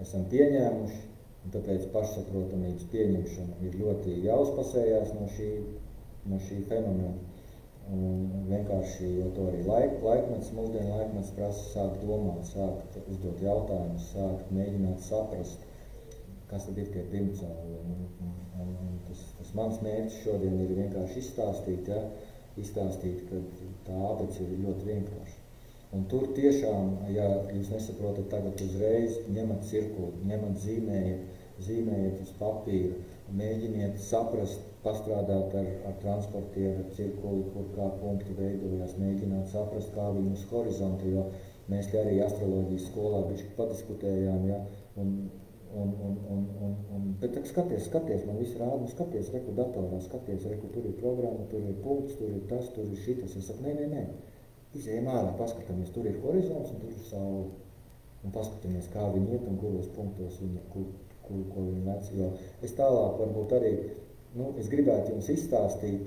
esam pieņēmuši, un tāpēc pašsaprotamības pieņemšana ir ļoti jāuzpasējās no šī fenomena. Un vienkārši, jo to arī laikmets, mūsdienu laikmets prasa sākt domāt, sākt uzdot jautājumus, sākt mēģināt saprast, kas tad ir tie pirmcēli. Un tas mans mērķis šodien ir vienkārši izstāstīt, izstāstīt, ka tā abece ir ļoti vienkārša. Un tur tiešām, ja jūs nesaprotat tagad uzreiz, ņemat cirkuli, ņemat zīmējiet uz papīra, mēģiniet saprast, pastrādāt ar transportieru, ar cirkuli, kur kā punkti veidojās, mēģināt saprast, kā viņi uz horizontu, jo mēs te arī astroloģijas skolā bišķi padiskutējām, ja, bet skaties, man viss rāda, skaties, reku datorā, skaties, reku, tur ir programma, tur ir punkts, tur ir tas, tur ir šitas. Es saku, nē, izējām ārā, paskatāmies, tur ir horizonts un tur ir saule. Un paskatāmies, kā viņi iet un kuros punktos viņi, ko viņi vec. Jo es tālāk varbūt arī, es gribētu jums izstāstīt,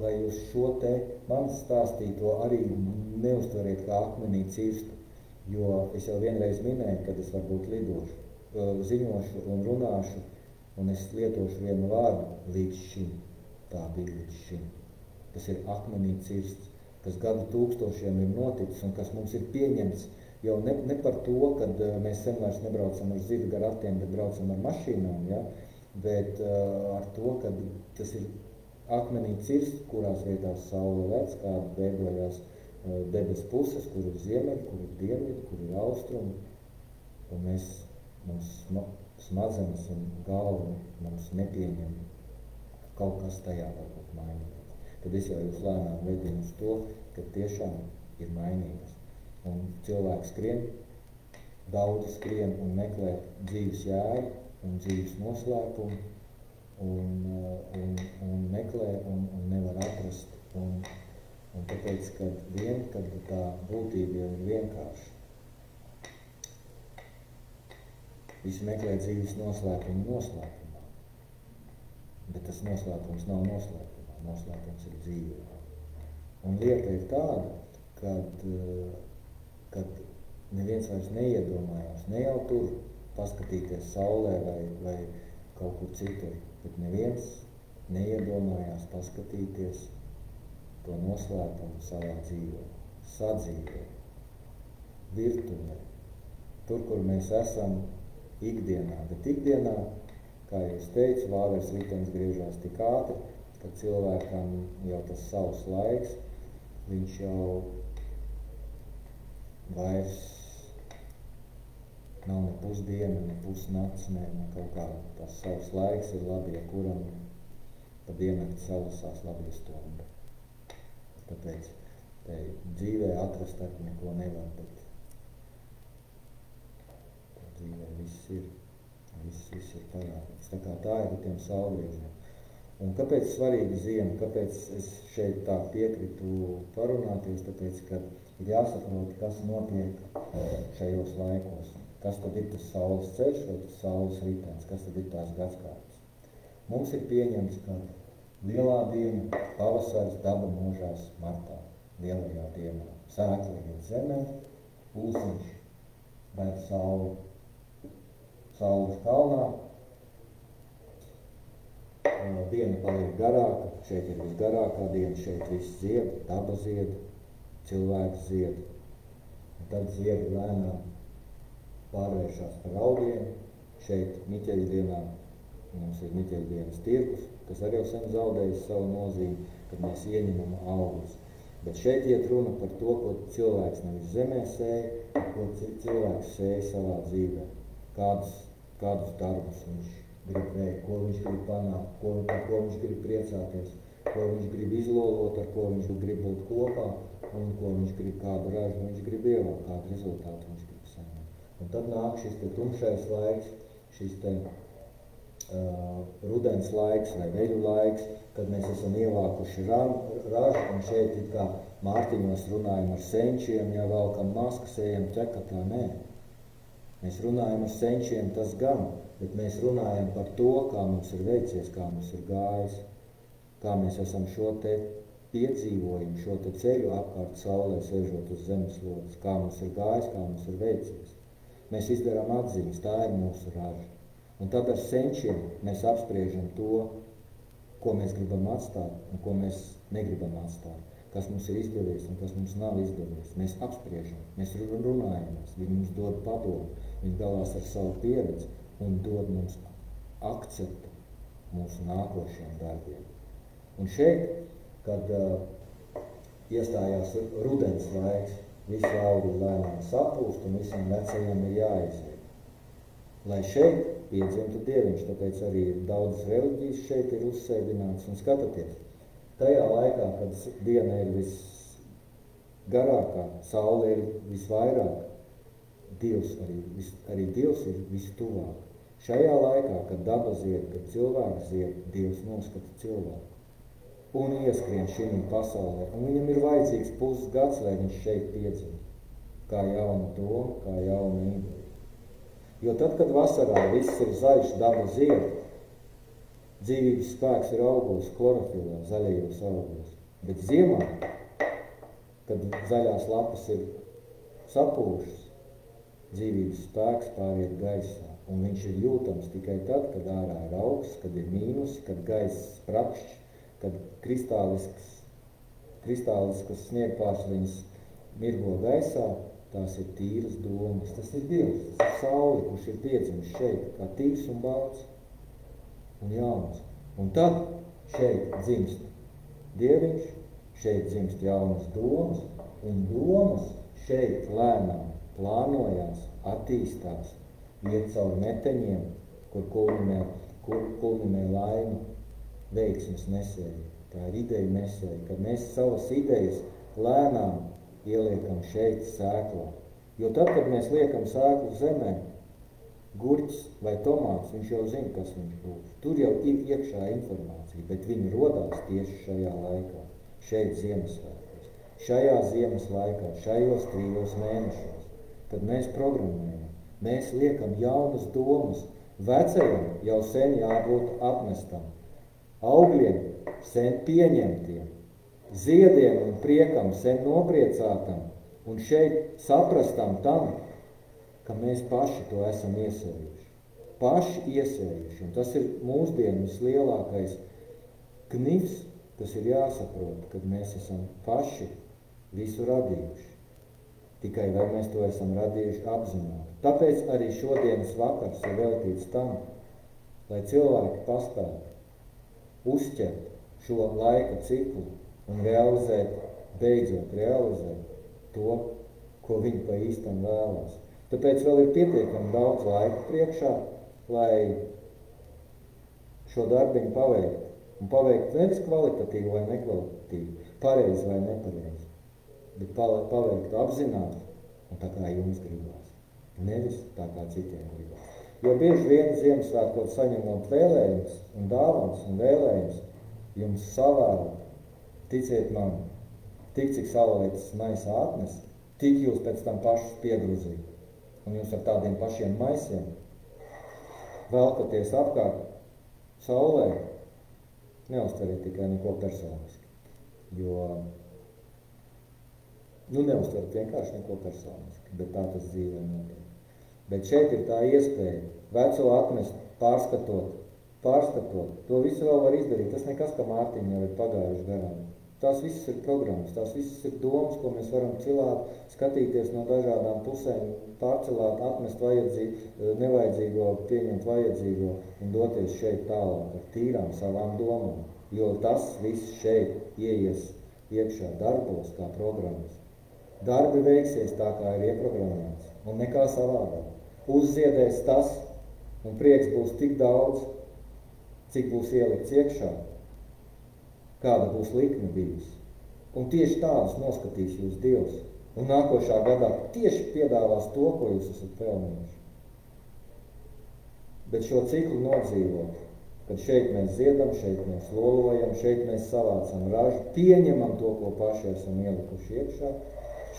lai jūs šo te man stāstīto arī neuztveriet kā akmenī cirstu, jo es jau vienreiz minēju, kad es varbūt lidošu, ziņošu un runāšu, un es lietošu vienu vārdu līdz šim. Tā bija līdz šim. Tas ir akmenī cirsts, kas gadu tūkstošiem ir noticis un kas mums ir pieņemts jau ne par to, kad mēs sen vairs nebraucam ar zirga ratiem, bet braucam ar mašīnām, ja? Bet ar to, ka tas ir akmenī cirsts, kurās vietās saule vec, kāda veidojās debes puses, kur ir ziemeļi, kur ir dienvidi, kur ir austrumi, un mums smadzenes un galva mums nepieņem, ka kaut kas tajā varbūt mainījies. Tad es jau jūs lēnām vedinu uz to, ka tiešām ir mainījies. Un cilvēki skrien, daudzi skrien un meklē dzīves jēgu un dzīves noslēpumu un meklē un nevar atrast. Un tāpēc, kad tā būtība jau ir vienkārša. Visi meklē dzīves noslēpumā, bet tas noslēpums nav noslēpumā, noslēpums ir dzīvē. Un lieta ir tāda, kad neviens vairs neiedomājās, ne jau tur paskatīties saulē vai kaut kur citur, bet neviens neiedomājās paskatīties to noslēpumu savā dzīvē, sadzīvē, virtuvē, tur, kur mēs esam ikdienā, bet ikdienā, kā jūs teicu, vāveres ritenis griežās tik ātri, ka cilvēkam jau tas savs laiks, viņš jau vairs nav ne pusdiena, ne pusnakts, ne kaut kā tas savs laiks ir labi, ja kuram pa diennakti salasās labi stunda. Tāpēc dzīvē atrast ar neko nevar, bet dzīvē viss ir parādīts. Tā kā tā ir ar tiem saulgriežiem. Un kāpēc svarīga ziema, kāpēc es šeit tā piekritu parunāties, tāpēc, ka ir jāsaprot, kas notiek šajos laikos. Kas tad ir tas saules ceļš vai tas saules ritenis, kas tad ir tās gadskārtas. Mums ir pieņemts, ka lielā diena, pavasaris, daba mūžās martā, lielajā dienā. Sēkla iet zemē, pulsiņš ved saules kalnā, diena paliek garāka, šeit ir visgarākā diena, šeit viss zied, daba zied, cilvēks zied. Un tad ziedi lēnām pārvēršās par augiem. Šeit Miķeļdienā mums ir Miķeļdienas tirgus, kas arī jau sen zaudējis savu nozīmi, kad mēs ieņemam augus. Bet šeit iet runa par to, ko cilvēks nevis zemē sēja, ko cilvēks sēja savā dzīvē. Kādus darbus viņš grib veikt, ko viņš grib panākt, par ko viņš grib priecāties, ko viņš grib izlolot, ar ko viņš grib būt kopā un ko viņš grib, kādu ražu viņš grib ievākt, kādu rezultātu viņš grib saņemt. Un tad nāk šis te tumšais laiks, šis te rudens laiks vai veļu laiks, kad mēs esam ievākuši ražu, un šeit ir kā Mārtiņos runājam ar senčiem, ja valkam maskas, ejam ķekatā, nē. Mēs runājam ar senčiem, tas gan, bet mēs runājam par to, kā mums ir veicies, kā mums ir gājis, kā mēs esam šo te piedzīvojumu, šo te ceļu apkārt saulē, sēžot uz zemeslodes, kā mums ir gājis, kā mums ir veicies. Mēs izdarām atziņas, tā ir mūsu raža. Un tad ar senčiem mēs apspriežam to, ko mēs gribam atstāt un ko mēs negribam atstāt, kas mums ir izdevies un kas mums nav izdevies. Mēs apspriežam, mēs runājamies, viņi mums dod padomu, viņi dalās ar savu pieredzi un dod mums akceptu mūsu nākošiem darbiem. Un šeit, kad iestājās rudens laiks, visi augi lēnām sapūst un visiem vecajiem ir jāiziet. Lai šeit piedzimtu Dieviņš, tāpēc arī daudzas reliģijas šeit ir uzsēdināts un skatāties. Tajā laikā, kad diena ir visgarākā, saule ir visvairāk, arī Dievs ir vistuvāk. Šajā laikā, kad daba zied, kad cilvēks zied, Dievs noskata cilvēku un ieskrien šim pasaulē. Un viņam ir vajadzīgs pusgads, lai viņš šeit piedzimtu, kā jauna doma, kā jauna ideja. Jo tad, kad vasarā viss ir zaļš, daba zied, dzīvības spēks ir augos, klorofilā, zaļajos augos. Bet ziemā, kad zaļās lapas ir sapūšas, dzīvības spēks pāriet gaisā. Un viņš ir jūtams tikai tad, kad ārā ir augsts, kad ir mīnus, kad gaiss sprakšķi, kad kristāliskas sniegpārsliņas mirgo gaisā, tās ir tīras domas. Tas ir Dievs, tas ir saule, kurš ir piedzimis šeit, kā tīrs un balts un jauns. Un tad šeit dzimst Dieviņš, šeit dzimst jaunas domas, un domas šeit lēnām plānojās, attīstās, iet caur meteņiem, kur kulminē laima, veiksmes nesēja. Tā ir ideja nesēja, kad mēs savas idejas lēnām ieliekam šeit sēklā. Jo tad, kad mēs liekam sēklu zemē, gurķis vai tomāts, viņš jau zina, kas viņš būs. Tur jau ir iekšā informācija, bet viņi rodās tieši šajā laikā, šeit Ziemassvētkos, šajā ziemas laikā, šajos 3 mēnešos, kad mēs programmējam, mēs liekam jaunas domas, vecajam jau sen jābūt atmestam, augļiem sen pieņemtiem, ziediem un priekam sen nopriecātam un šeit saprastam tam, ka mēs paši to esam iesējuši. Paši iesējuši. Un tas ir mūsdienu vislielākais knifs, kas ir jāsaprot, kad mēs esam paši visu radījuši. Tikai vai mēs to esam radījuši apzināti. Tāpēc arī šodienas vakars ir veltīts tam, lai cilvēki paspētu uzķert šo laika ciklu un beidzot realizēt to, ko viņi pa īstam vēlās. Tāpēc vēl ir pietiekami daudz laika priekšā, lai šo darbiņu paveikt. Un paveikt nevis kvalitatīvi vai nekvalitatīvi, pareizi vai nepareizi, bet paveikt apzināti un tā kā jums gribās. Nevis tā kā citiem gribās. Jo bieži vien Ziemassvētkos saņemot vēlējumus un dāvanas un vēlējumus, jums savēl, ticiet man, tik cik saulētas maisa atnes, tik jūs pēc tam pašus piegruzīt. Un jūs ar tādiem pašiem maisiem velkaties apkārt saulē, neuztveriet tikai neko personiski. Jo, neuztveriet vienkārši neko personiski, bet tā tas dzīvē notiek. Bet šeit ir tā iespēja veco atmest, pārskatot. To visu vēl var izdarīt. Tas nekas, ka Mārtiņi jau ir pagājuši garām. Tās visas ir programmas, tās visas ir domas, ko mēs varam cilāt, skatīties no dažādām pusēm, pārcelāt, atmest nevajadzīgo, pieņemt vajadzīgo un doties šeit tālāk ar tīrām savām domām. Jo tas viss šeit ieies iekšā darbos kā programmas. Darbi veiksies tā, kā ir ieprogrammēts, un nekā savādāk. Uzziedēs tas, un prieks būs tik daudz, cik būs ielikts iekšā, kāda būs likme bijusi. Un tieši tādus noskatīs jūs Dievs. Un nākošā gadā tieši piedāvās to, ko jūs esat pelnījuši. Bet šo ciklu nodzīvot, kad šeit mēs ziedam, šeit mēs lolojam, šeit mēs savācam ražu, pieņemam to, ko paši esam ielikuši iekšā,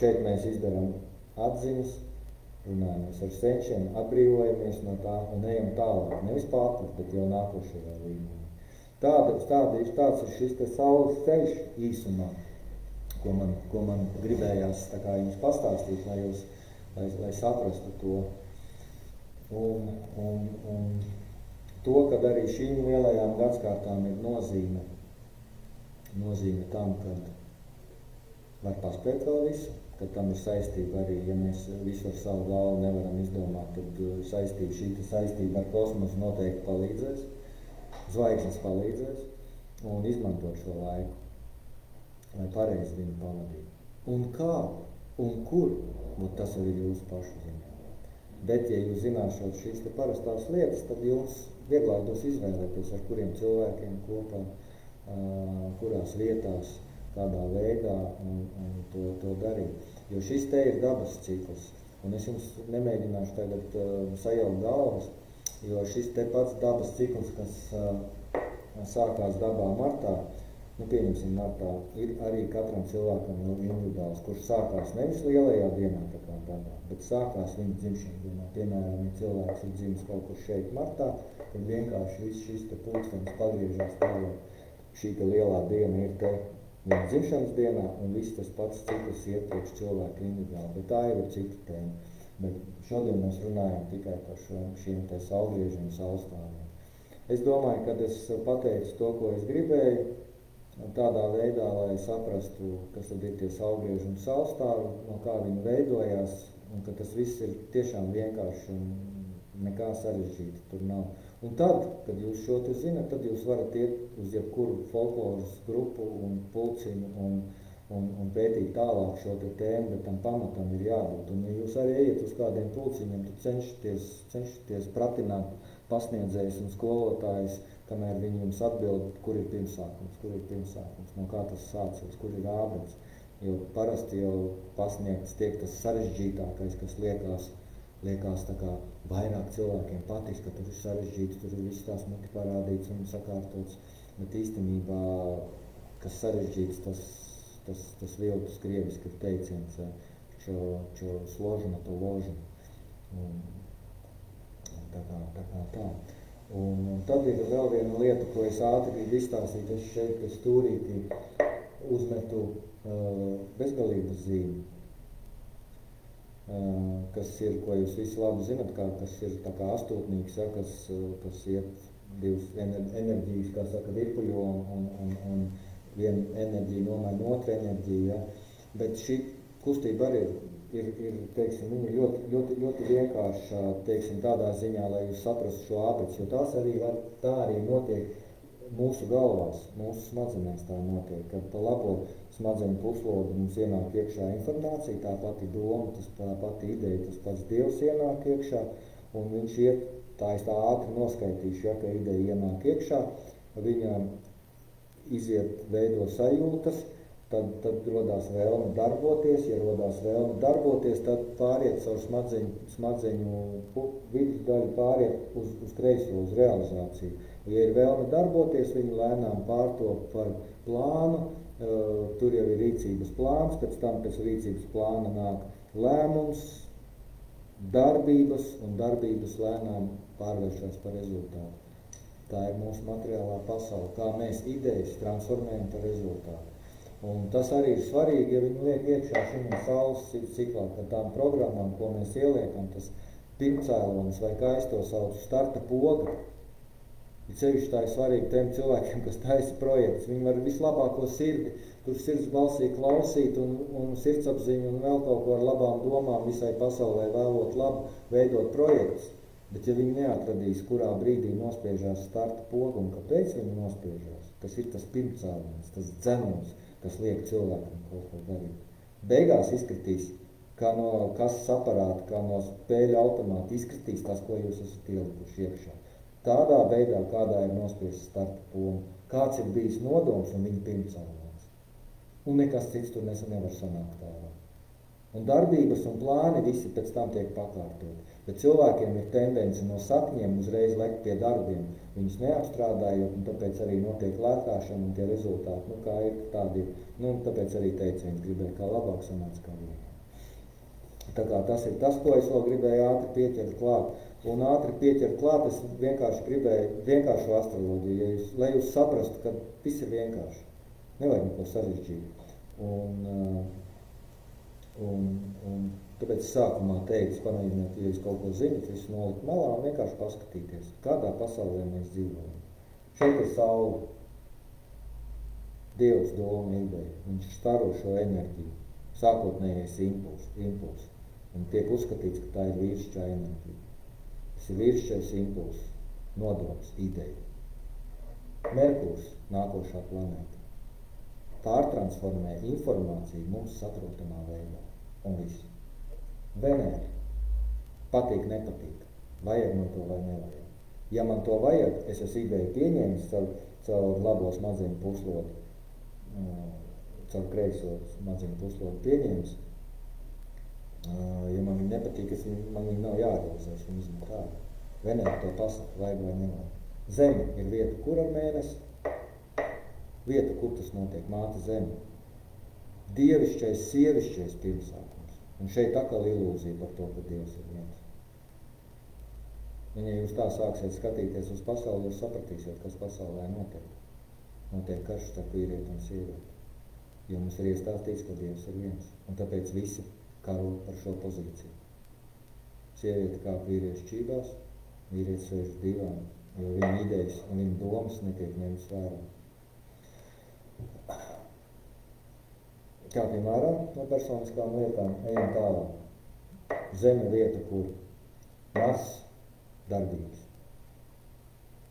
šeit mēs izdarām atziņas, runājamies ar senčiem, atbrīvojamies no tā un ejam tālāk. Nevis pārprat, bet jau nākošajā līmenī. Tāds ir šis te saules ceļš īsumā, ko man gribējās tā kā jums pastāstīt, lai saprastu to. Un to, kad arī šīm lielajām gadskārtām ir nozīme tam, kad var paspēt vēl visu, kad tam ir saistība arī, ja mēs visu ar savu galvu nevaram izdomāt, tad šī saistība ar kosmosu noteikti palīdzēs, zvaigznes palīdzēs, un izmantot šo laiku, lai pareizi viņu pavadītu. Un kā, un kur, tas arī jūsu pašu ziņā. Bet, ja jūs zināšot šīs te parastās lietas, tad jums vieglāk būs izvēlēties, ar kuriem cilvēkiem kopā, kurās vietās, kādā veidā un to darīt. Jo šis te ir dabas cikls, un es jums nemēģināšu tagad sajaukt galvas, jo šis te pats dabas cikls, kas sākās dabā martā, pieņemsim martā, ir arī katram cilvēkam individuāls, kurš sākās nevis lielajā dienā, tā kā dabā, bet sākās viņa dzimšanas dienā. Piemēram, ja cilvēks ir dzimis kaut kur šeit martā, tad vienkārši viss šis te pulkstenis pagriežās tālāk. Šī te lielā diena ir te viņa dzimšanas dienā, un viss tas pats cikls iet priekš cilvēku individuāli, bet tā jau ir cita tēma. Bet šodien mēs runājam tikai par šiem te saulgriežiem, saulstāviem. Es domāju, kad es pateicu to, ko es gribēju, tādā veidā, lai saprastu, kas tad ir tie saulgrieži un saulstāvi, no kā viņi veidojās, un ka tas viss ir tiešām vienkārši un nekā sarežģīta tur nav. Un tad, kad jūs šo te zinat, tad jūs varat iet uz jebkuru folkloras grupu un pulciņu un pētīt tālāk šo te tēmu, bet tam pamatam ir jābūt. Un ja jūs arī ejat uz kādiem pulciņiem, tad cenšaties pratināt pasniedzējus un skolotājus, kamēr viņi jums atbild, kur ir pirmsākums, no kā tas sācies, kur ir ābens. Jo parasti jau pasniegts tiek tas sarežģītākais, kas liekas tā kā vairāk cilvēkiem patiks, ka tur ir sarežģīts, tur ir viss tās muti parādīts un sakārtots, bet īstenībā, kas sarežģīts, tas viltus krieviski ir teiciens, čo složina, to ložina. Tā. Un tad ir vēl viena lieta, ko es ātri gribu izstāstīt. Es šeit pie stūrītī uzmetu bezgalības zīmi, kas ir, ko jūs visi labi zinat, kas ir tā kā astotnīgs, kas iet divas enerģijas, kā saka, virpuļo un viena enerģija nomaina otru enerģiju. Ja? Bet šī kustība arī ir teiksim, viņa ļoti vienkārša, teiksim, tādā ziņā, lai jūs saprastu šo ābets, jo tā arī notiek mūsu galvās, mūsu smadzenēs tā notiek, kad pa labo smadzeņu puslodu mums ienāk iekšā informācija, tā pati doma, tā pati ideja, tas pats Dievs ienāk iekšā, un viņš iet, tā ātri noskaitīšu, ja, ka ideja ienāk iekšā, viņam iziet veido sajūtas, tad rodās vēlme darboties, ja rodās vēlme darboties, tad pāriet caur smadzeņu vidusdaļu, pāriet uz kreiso, uz realizāciju. Ja ir vēlme darboties, viņi lēnām pārtop par plānu, tur jau ir rīcības plāns, pēc tam pēc rīcības plāna nāk lēmums, darbības, un darbības lēnām pārvēršas par rezultātu. Tā ir mūsu materiālā pasaule, kā mēs idejas transformējam par rezultātu. Un tas arī ir svarīgi, ja viņi liek iekšā šim saules ciklā, kad tām programmām, ko mēs ieliekam, tas pirmcēlonis vai kā es to saucu, starta poga. Ir sevišķi tā ir svarīgi tiem cilvēkiem, kas taisa projekts. Viņi var vislabāko sirdi, tur sirds balsī klausīt un sirdsapziņu un vēl kaut ko ar labām domām visai pasaulē vēlot labu, veidot projekts. Bet ja viņi neatradīs, kurā brīdī nospiežās starta poga un kāpēc viņi nospiežās, tas ir tas pirmcēlonis, tas dzenums, kas liek cilvēkam kaut ko darīt. Beigās izkritīs, kā no kases aparāta, kā no spēļu automāta, izkritīs tas, ko jūs esat ielikuši iekšā. Tādā veidā, kādā ir nospiests starta poga, kāds ir bijis nodoms un viņa pirmcēlonis. Un nekas cits tur nevar sanākt tālāk. Un darbības un plāni visi pēc tam tiek pakārtoti. Bet cilvēkiem ir tendence no sakņiem uzreiz lekt pie darbiem. Viņus neapstrādājot, un tāpēc arī notiek lētāšana un tie rezultāti, kā ir tādi, tāpēc arī teiciens gribēja kā labāk sanāca kā vieglāk. Tā kā tas ir tas, ko es vēl gribēju ātri pieķert klāt. un ātri pieķert klāt, es vienkārši gribēju vienkāršu astroloģiju, lai jūs saprastu, ka viss ir vienkārši. Nevajag neko sarežģīt. Un tāpēc sākumā teicu, pamēģiniet, ja jūs kaut ko zinat, visu nolikt malā un vienkārši paskatīties, kādā pasaulē mēs dzīvojam. Šeit ir saule. Dievs doma ideja. Viņš staro šo enerģiju. Sākotnējais impuls. Un tiek uzskatīts, ka tā ir vīrišķā enerģija. Tas ir vīrišķais impuls, nodoms, ideja. Merkurs, nākošā planēta, pārtransformē informāciju mums saprotamā veidā. Un viss. Venēra. Patīk, nepatīk. Vajag man to vai nevajag. Ja man to vajag, es esmu ideju pieņēmis caur labo smadzeņu puslodi, caur kreiso smadzeņu puslodi pieņēmis. Ja man viņa nepatīk, man viņa nav jārealizē, es viņu izmet tādu. Venēra to pasaka, vajag vai nevajag. Zeme ir vieta, kur ar mēnesi, vieta, kur tas notiek, māte zeme. Dievišķais, sievišķais pirmsākums. Un šeit atkal ilūzija par to, ka Dievs ir viens. Un ja jūs tā sāksiet skatīties uz pasauli, jūs sapratīsiet, kas pasaulē notiek. Notiek karš starp vīrieti un sievieti. Jo mums ir iestāstīts, ka Dievs ir viens. Un tāpēc visi karo par šo pozīciju. Sievieti kā vīrieši čībās, vīrietis sēž uz divām, jo viņa idejas un viņa domas netiek ņemtas vērā. Kā piemēram, no personiskām lietām, ejam tālāk. Zeme vieta, kur Mars darbības.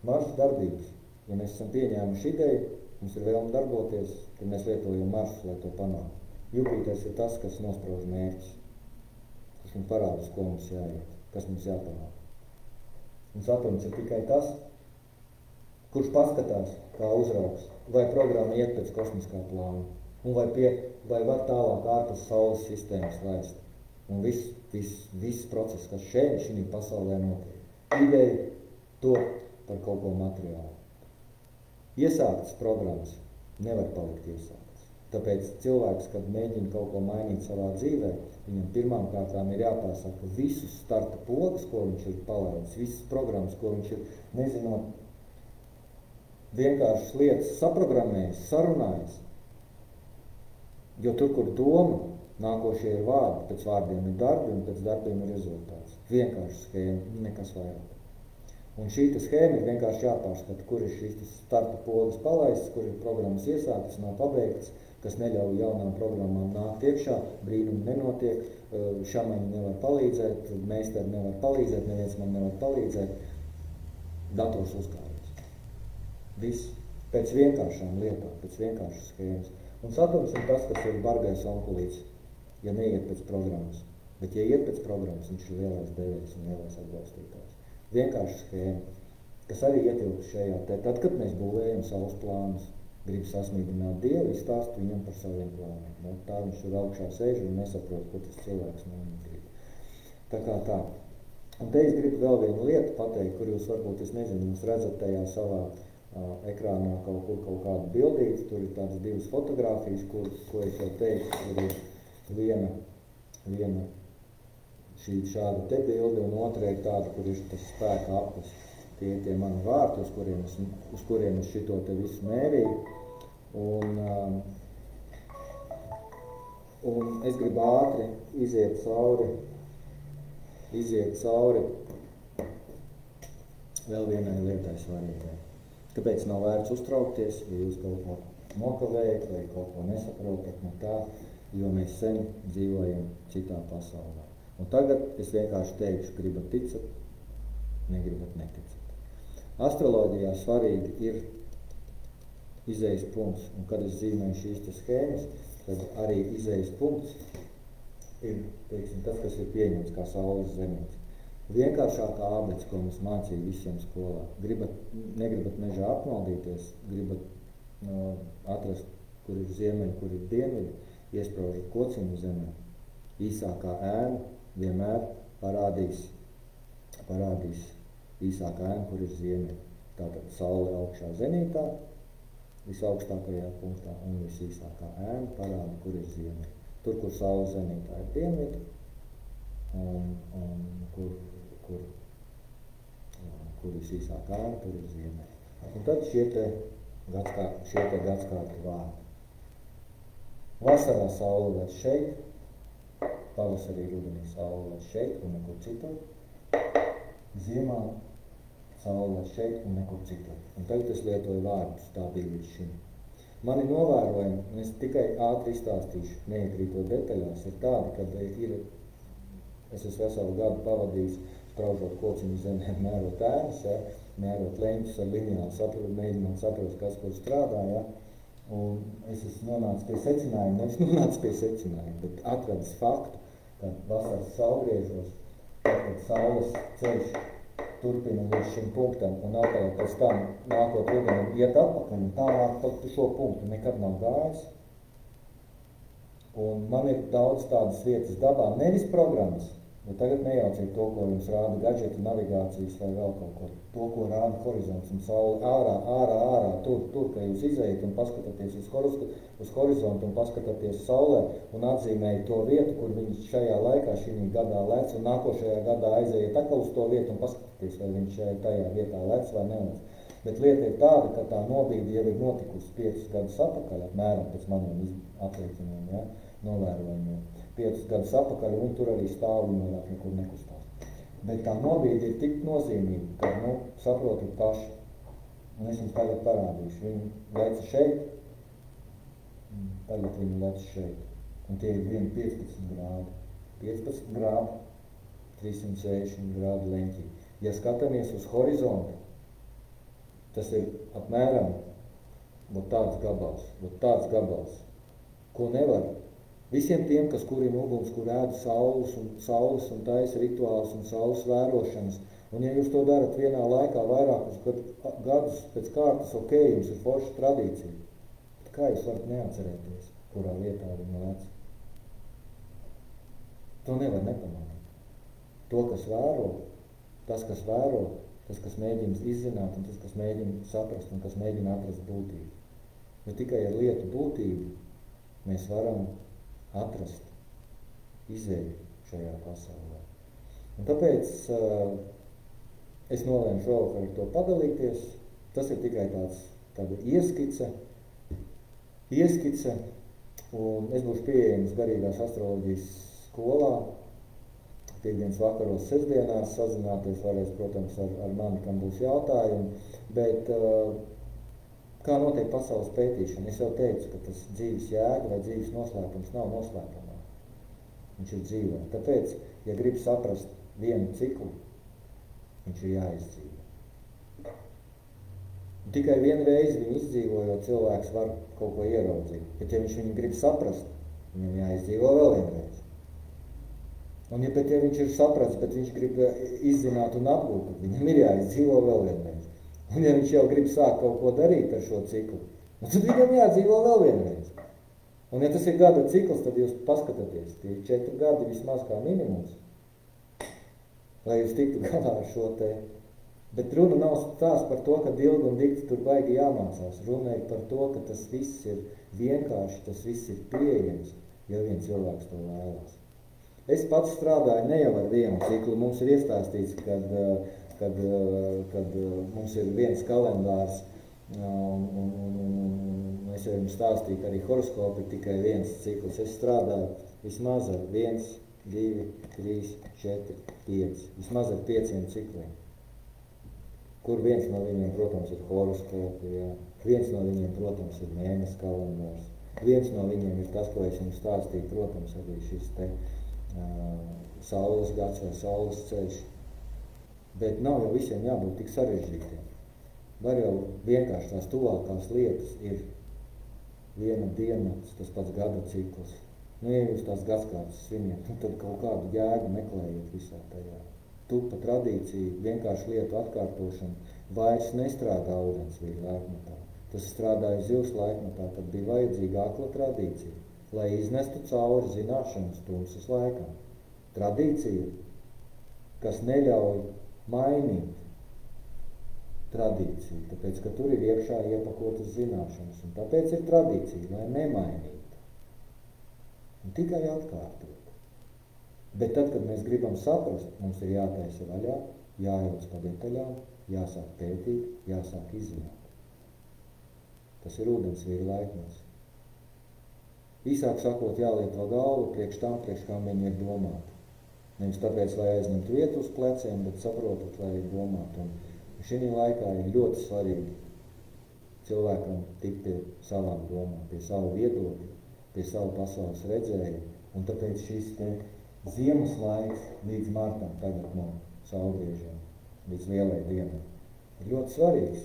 Mars darbības. Ja mēs esam pieņēmuši ideju, mums ir vēlme darboties, tad mēs lietojam Marsu, lai to panāktu. Jupiters ir tas, kas nosprauž mērķis, kas mums parāda, ko mums jāiet, kas mums jāpanāk. Un Saturns ir tikai tas, kurš paskatās, kā uzraugs, vai programma iet pēc kosmiskā plāna, un vai var tālāk ārpus Saules sistēmas laist. Un viss process, kas šī pasaulē notiek. Ideja top par kaut ko materiālu. Iesāktas programmas nevar palikt iesāktas. Tāpēc cilvēks, kad mēģina kaut ko mainīt savā dzīvē, viņam pirmām kārtām ir jāpārsaka visus starta pogas, ko viņš ir palaidis, visas programmas, ko viņš ir, nezinot, vienkāršas lietas saprogrammējis, sarunājis. Jo tur, kur doma, nākošie ir vārdi, pēc vārdiem ir darbi un pēc darbiem ir rezultāts. Vienkārši schēma, nekas vairāk. Un šī schēma ir vienkārši jāpārskata, kur ir šīs starta pogas palaistas, kur ir programmas iesāktas, nav pabeigtas, kas neļauj jaunām programmām nākt iekšā, brīnumi nenotiek, šamaņi nevar palīdzēt, meistari nevar palīdzēt, neviens man nevar palīdzēt, dators uzkārīts. Viss pēc vienkāršām lietām, pēc vienkāršas schēmas. Un Saturns ir tas, kas ir bargais onkulīts, ja neiet pēc programmas. Bet, ja iet pēc programmas, viņš ir lielais devējs un lielais atbalstītājs. Vienkārši schēma, kas arī ietilpst šajā te. Tad, kad mēs būvējam savus plānus, grib sasmīdināt Dievu, izstāst viņam par saviem plāniem. No, tā viņš tur augšā sēž un nesaprot, ko tas cilvēks no viņa grib. Tā kā tā. Un te es gribu vēl vienu lietu pateikt, kur jūs varbūt, es nezinu, jūs redzat tajā savā ekrānā kaut kādu bildīti, tur ir tādas divas fotogrāfijas, ko es jau teicu, tur ir viena šī šāda te bilde, un otra ir tāda, kur ir tas spēka aplis. Tie mani vārti, uz kuriem es šito te visu mērīju. Un es gribu ātri iziet cauri vēl vienai lietai svarīgai. Kāpēc nav vērts uztraukties, ja jūs kaut ko nokavējat vai kaut ko nesaprotat no tā, jo mēs sen dzīvojam citā pasaulē. Un tagad es vienkārši teikšu, gribat ticat, negribat neticat. Astroloģijā svarīgi ir izejas punkts, un kad es zīmēju šīs schēmas, tad arī izejas punkts ir, teiksim, tas, kas ir pieņemts kā saules zemītes. Vienkāršākā ābece, ko mums mācīja visiem skolā. Negribat mežā apmaldīties, gribat atrast, kur ir ziemeļi, kur ir dienvidi, iespraužat kociņu zemē. Īsākā ēna vienmēr parādīs īsākā ēna, kur ir ziemeļi. Tātad saule augšā zenītā, visaugstākajā punktā, un visīsākā ēna parāda, kur ir ziemeļi. Tur, kur saule zenītā ir dienvidi, un kur kur visīsāk ēna, tur ir ziemē. Un tad šie te gadskārtu vārdi. Vasarā saule vairs šeit, pavasarī rudenī saule vairs šeit un nekur citur. Ziemā saule vairs šeit un nekur citur. Un tagad es lietoju vārdus, tā bija līdz šim. Mani novērojumi, un es tikai ātri izstāstīšu, neiekrītot detaļās, ir tādi, kad es esmu veselu gadu pavadījis, spraužot kociņu zemē, mērot ēnas, ja, mērot leņķus ar lineālu, mēģinot saprast, kas kur strādā, ja. Un es esmu nonācis pie secinājuma, nevis nonācis pie secinājuma, bet atradis faktu, ka vasaras saulgriežos, kad saules ceļš turpina līdz šim punktam un atkal pēc tam nākot rudenim iet atpakaļ un tālāk pa šo punktu nekad nav gājis. Un man ir daudz tādas vietas dabā, nevis programmas, bet tagad nejauciet to, ko jums rāda gadžeti, navigācijas vai vēl kaut ko. To, ko rāda horizonts un saule ārā, tur, ka jūs izejat un paskatāties uz horizontu un paskatāties saulē un atzīmējat to vietu, kur viņš šajā laikā, šī gadā lec, un nākošajā gadā aizejiet atkal uz to vietu un paskatāties, vai viņš tajā vietā lec vai nelec. Bet lieta ir tāda, ka tā nobīde jau ir notikusi 5 gadus atpakaļ, apmēram pēc maniem aprēķiniem, ja, novērojumiem. 5 gadus atpakaļ, un tur arī stāv un vairāk nekur nekustās. Bet tā nobīde ir tik nozīmīga, ka, saprotat paši, un es jums tagad parādīšu. Viņi leca šeit, tagad viņi leca šeit, un tie ir 15 grādi. 15 grādi, 360 grādi leņķī. Ja skatāmies uz horizontu, tas ir apmēram tāds gabals, ko nevar. Visiem tiem, kas kurina uguns, kur ēda saules un taisa rituālus un saules vērošanas, un ja jūs to darat vienā laikā vairākus gadus pēc kārtas, ok, jums ir forša tradīcija. Bet kā jūs varat neatcerēties, kurā vietā viņa lec? To nevar nepamanīt. To, kas vēro, tas, kas mēģina izzināt, un tas, kas mēģina saprast, un kas mēģina atrast būtību. Jo tikai ar lietu būtību mēs varam atrast izēju šajā pasaulē. Un tāpēc es nolēmu šovakar ar to padalīties. Tas ir tikai tāda ieskice, un es būšu pieejams garīgās astroloģijas skolā. Piektdienas vakaros, sestdienās sazināties varēs, protams, ar mani, kam būs jautājumi, bet kā notiek pasaules pētīšana? Es jau teicu, ka tas dzīves jēga vai dzīves noslēpums nav noslēpumā. Viņš ir dzīvē. Tāpēc, ja grib saprast vienu ciklu, viņš ir jāizdzīvo. Un tikai vienu reizi viņu izdzīvojot, cilvēks var kaut ko ieraudzīt. Bet, ja viņš viņu grib saprast, viņam jāizdzīvo vēl vienreiz. Un, ja viņš ir saprasts, bet viņš grib izzināt un apgūt, tad viņam ir jāizdzīvo vēl vienreiz. Un ja viņš jau grib sākt kaut ko darīt ar šo ciklu, tad viņam jādzīvo vēl vienreiz. Un ja tas ir gada cikls, tad jūs paskatāties, tie 4 gadi vismaz kā minimums, lai jūs tiktu galā ar šo te. Bet runa nav stāsts par to, ka ilgi un dikti tur baigi jāmācās. Runa ir par to, ka tas viss ir vienkārši, tas viss ir pieejams, ja viens cilvēks to vēlās. Es pats strādāju ne jau ar vienu ciklu, mums ir iestāstīts, kad mums ir viens kalendārs, un es jau jums stāstīju, ka arī horoskopi ir tikai viens cikls. Es strādāju vismaz ar 1, 2, 3, 4, 5, vismaz ar 5 cikliem. Kur viens no viņiem, protams, ir horoskopi, jā. Viens no viņiem, protams, ir mēnesis kalendārs. Viens no viņiem ir tas, ko es jums stāstīju, protams, arī šis te saules gads vai saules ceļš. Bet nav jau visiem jābūt tik sarežģītiem. Var jau vienkārši tās tuvākās lietas ir viena diennakts, tas pats gada cikls. Ja jūs tās gadskārtas sviniet, tad kaut kādu jēgu meklējiet visā tajā. Tupa tradīcija, vienkārši lietu atkārtošana, vairs nestrādā ūdensvīļu laikmetā. Tas strādāja zivs laikmetā, tad bija vajadzīga akla tradīcija, lai iznestu cauri zināšanas tumsas laikā. Tradīcija, kas neļauj mainīt tradīciju, tāpēc, ka tur ir iekšā iepakotas zināšanas, un tāpēc ir tradīcija, lai nemainītu, un tikai atkārtot. Bet tad, kad mēs gribam saprast, mums ir jātaisa vaļā Jājauc pa detaļām, jāsāk pētīt, jāsāk izzināt. Tas ir ūdensvīra laikmets. Īsāk sakot, jāliek vēl galvu priekš kam viņi ir domāti. Nevis tāpēc, lai aizņemtu vietu uz pleciem, bet saprotot, lai ir domāti. Un šī laikā ir ļoti svarīgi cilvēkam tikt pie savām domām, pie savu viedokļu, pie savu pasaules redzējumu. Un tāpēc šis ziemas laiks līdz martam tagad no saulgriežiem, līdz lielai dienai, ir ļoti svarīgs,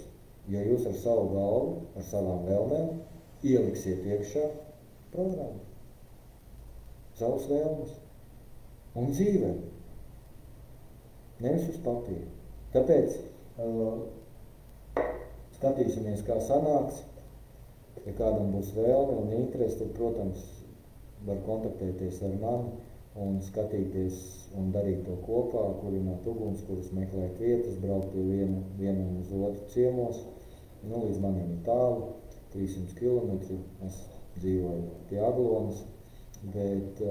jo jūs ar savu galvu, ar savām vēlmēm ieliksiet iekšā programmu, savas vēlmes un dzīvē, nevis uz papīra. Tāpēc skatīsimies, kā sanāks. Ja kādam būs vēlme un interesi, tad, protams, var kontaktēties ar mani un skatīties un darīt to kopā, kurināt ugunskurus, meklēt vietas, braukt pie vienam uz otru ciemos. Līdz manim ir tālu, 300 km, es dzīvoju pie Aglonas, bet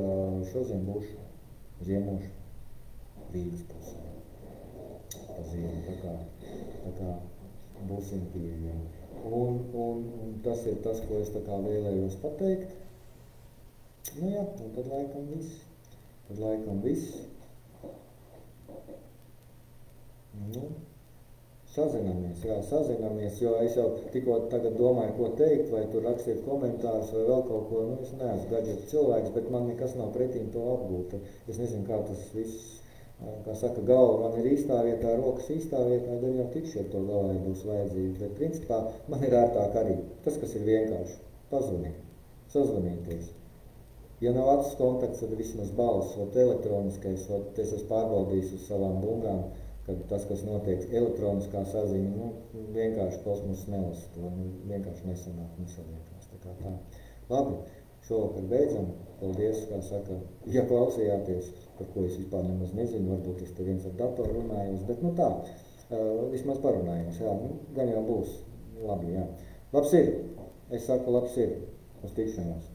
šodien būšu ziemošu Rīgas pusē. Pa ziemu, tā kā būsim pieejami. Un tas ir tas, ko es tā kā vēlējos pateikt. Tad laikam viss. Sazinamies, jo es jau tikko tagad domāju, ko teikt, vai tur rakstiet komentārus, vai vēl kaut ko, es neesmu gadžeta cilvēks, bet man nekas nav pretīm to apgūt. Es nezinu, kā tas viss, kā saka, galva man ir īstā vietā, rokas īstā vietā, tad jau tikšu ar to galvā būs vajadzīgi, bet principā man ir ērtāk arī tas, kas ir vienkārši, pazvanīt, sazvanīties. Ja nav acis kontakts, tad vismaz balss, vai elektroniskais, vai es esmu pārbaudījis uz savām bungām, kad tas, kas notiek elektroniskā saziņa, vienkārši kosmos nelas, to vienkārši nesanāk, nesaliekās. Tā. Labi, šovakar beidzam. Paldies, kā saka, ja klausījāties, par ko es vispār nemaz nezinu, varbūt es te viens ar datoru runājos, bet tā, vismaz parunājos, gan jau būs labi, Labs ir, es saku, labs ir, uz tikšanos.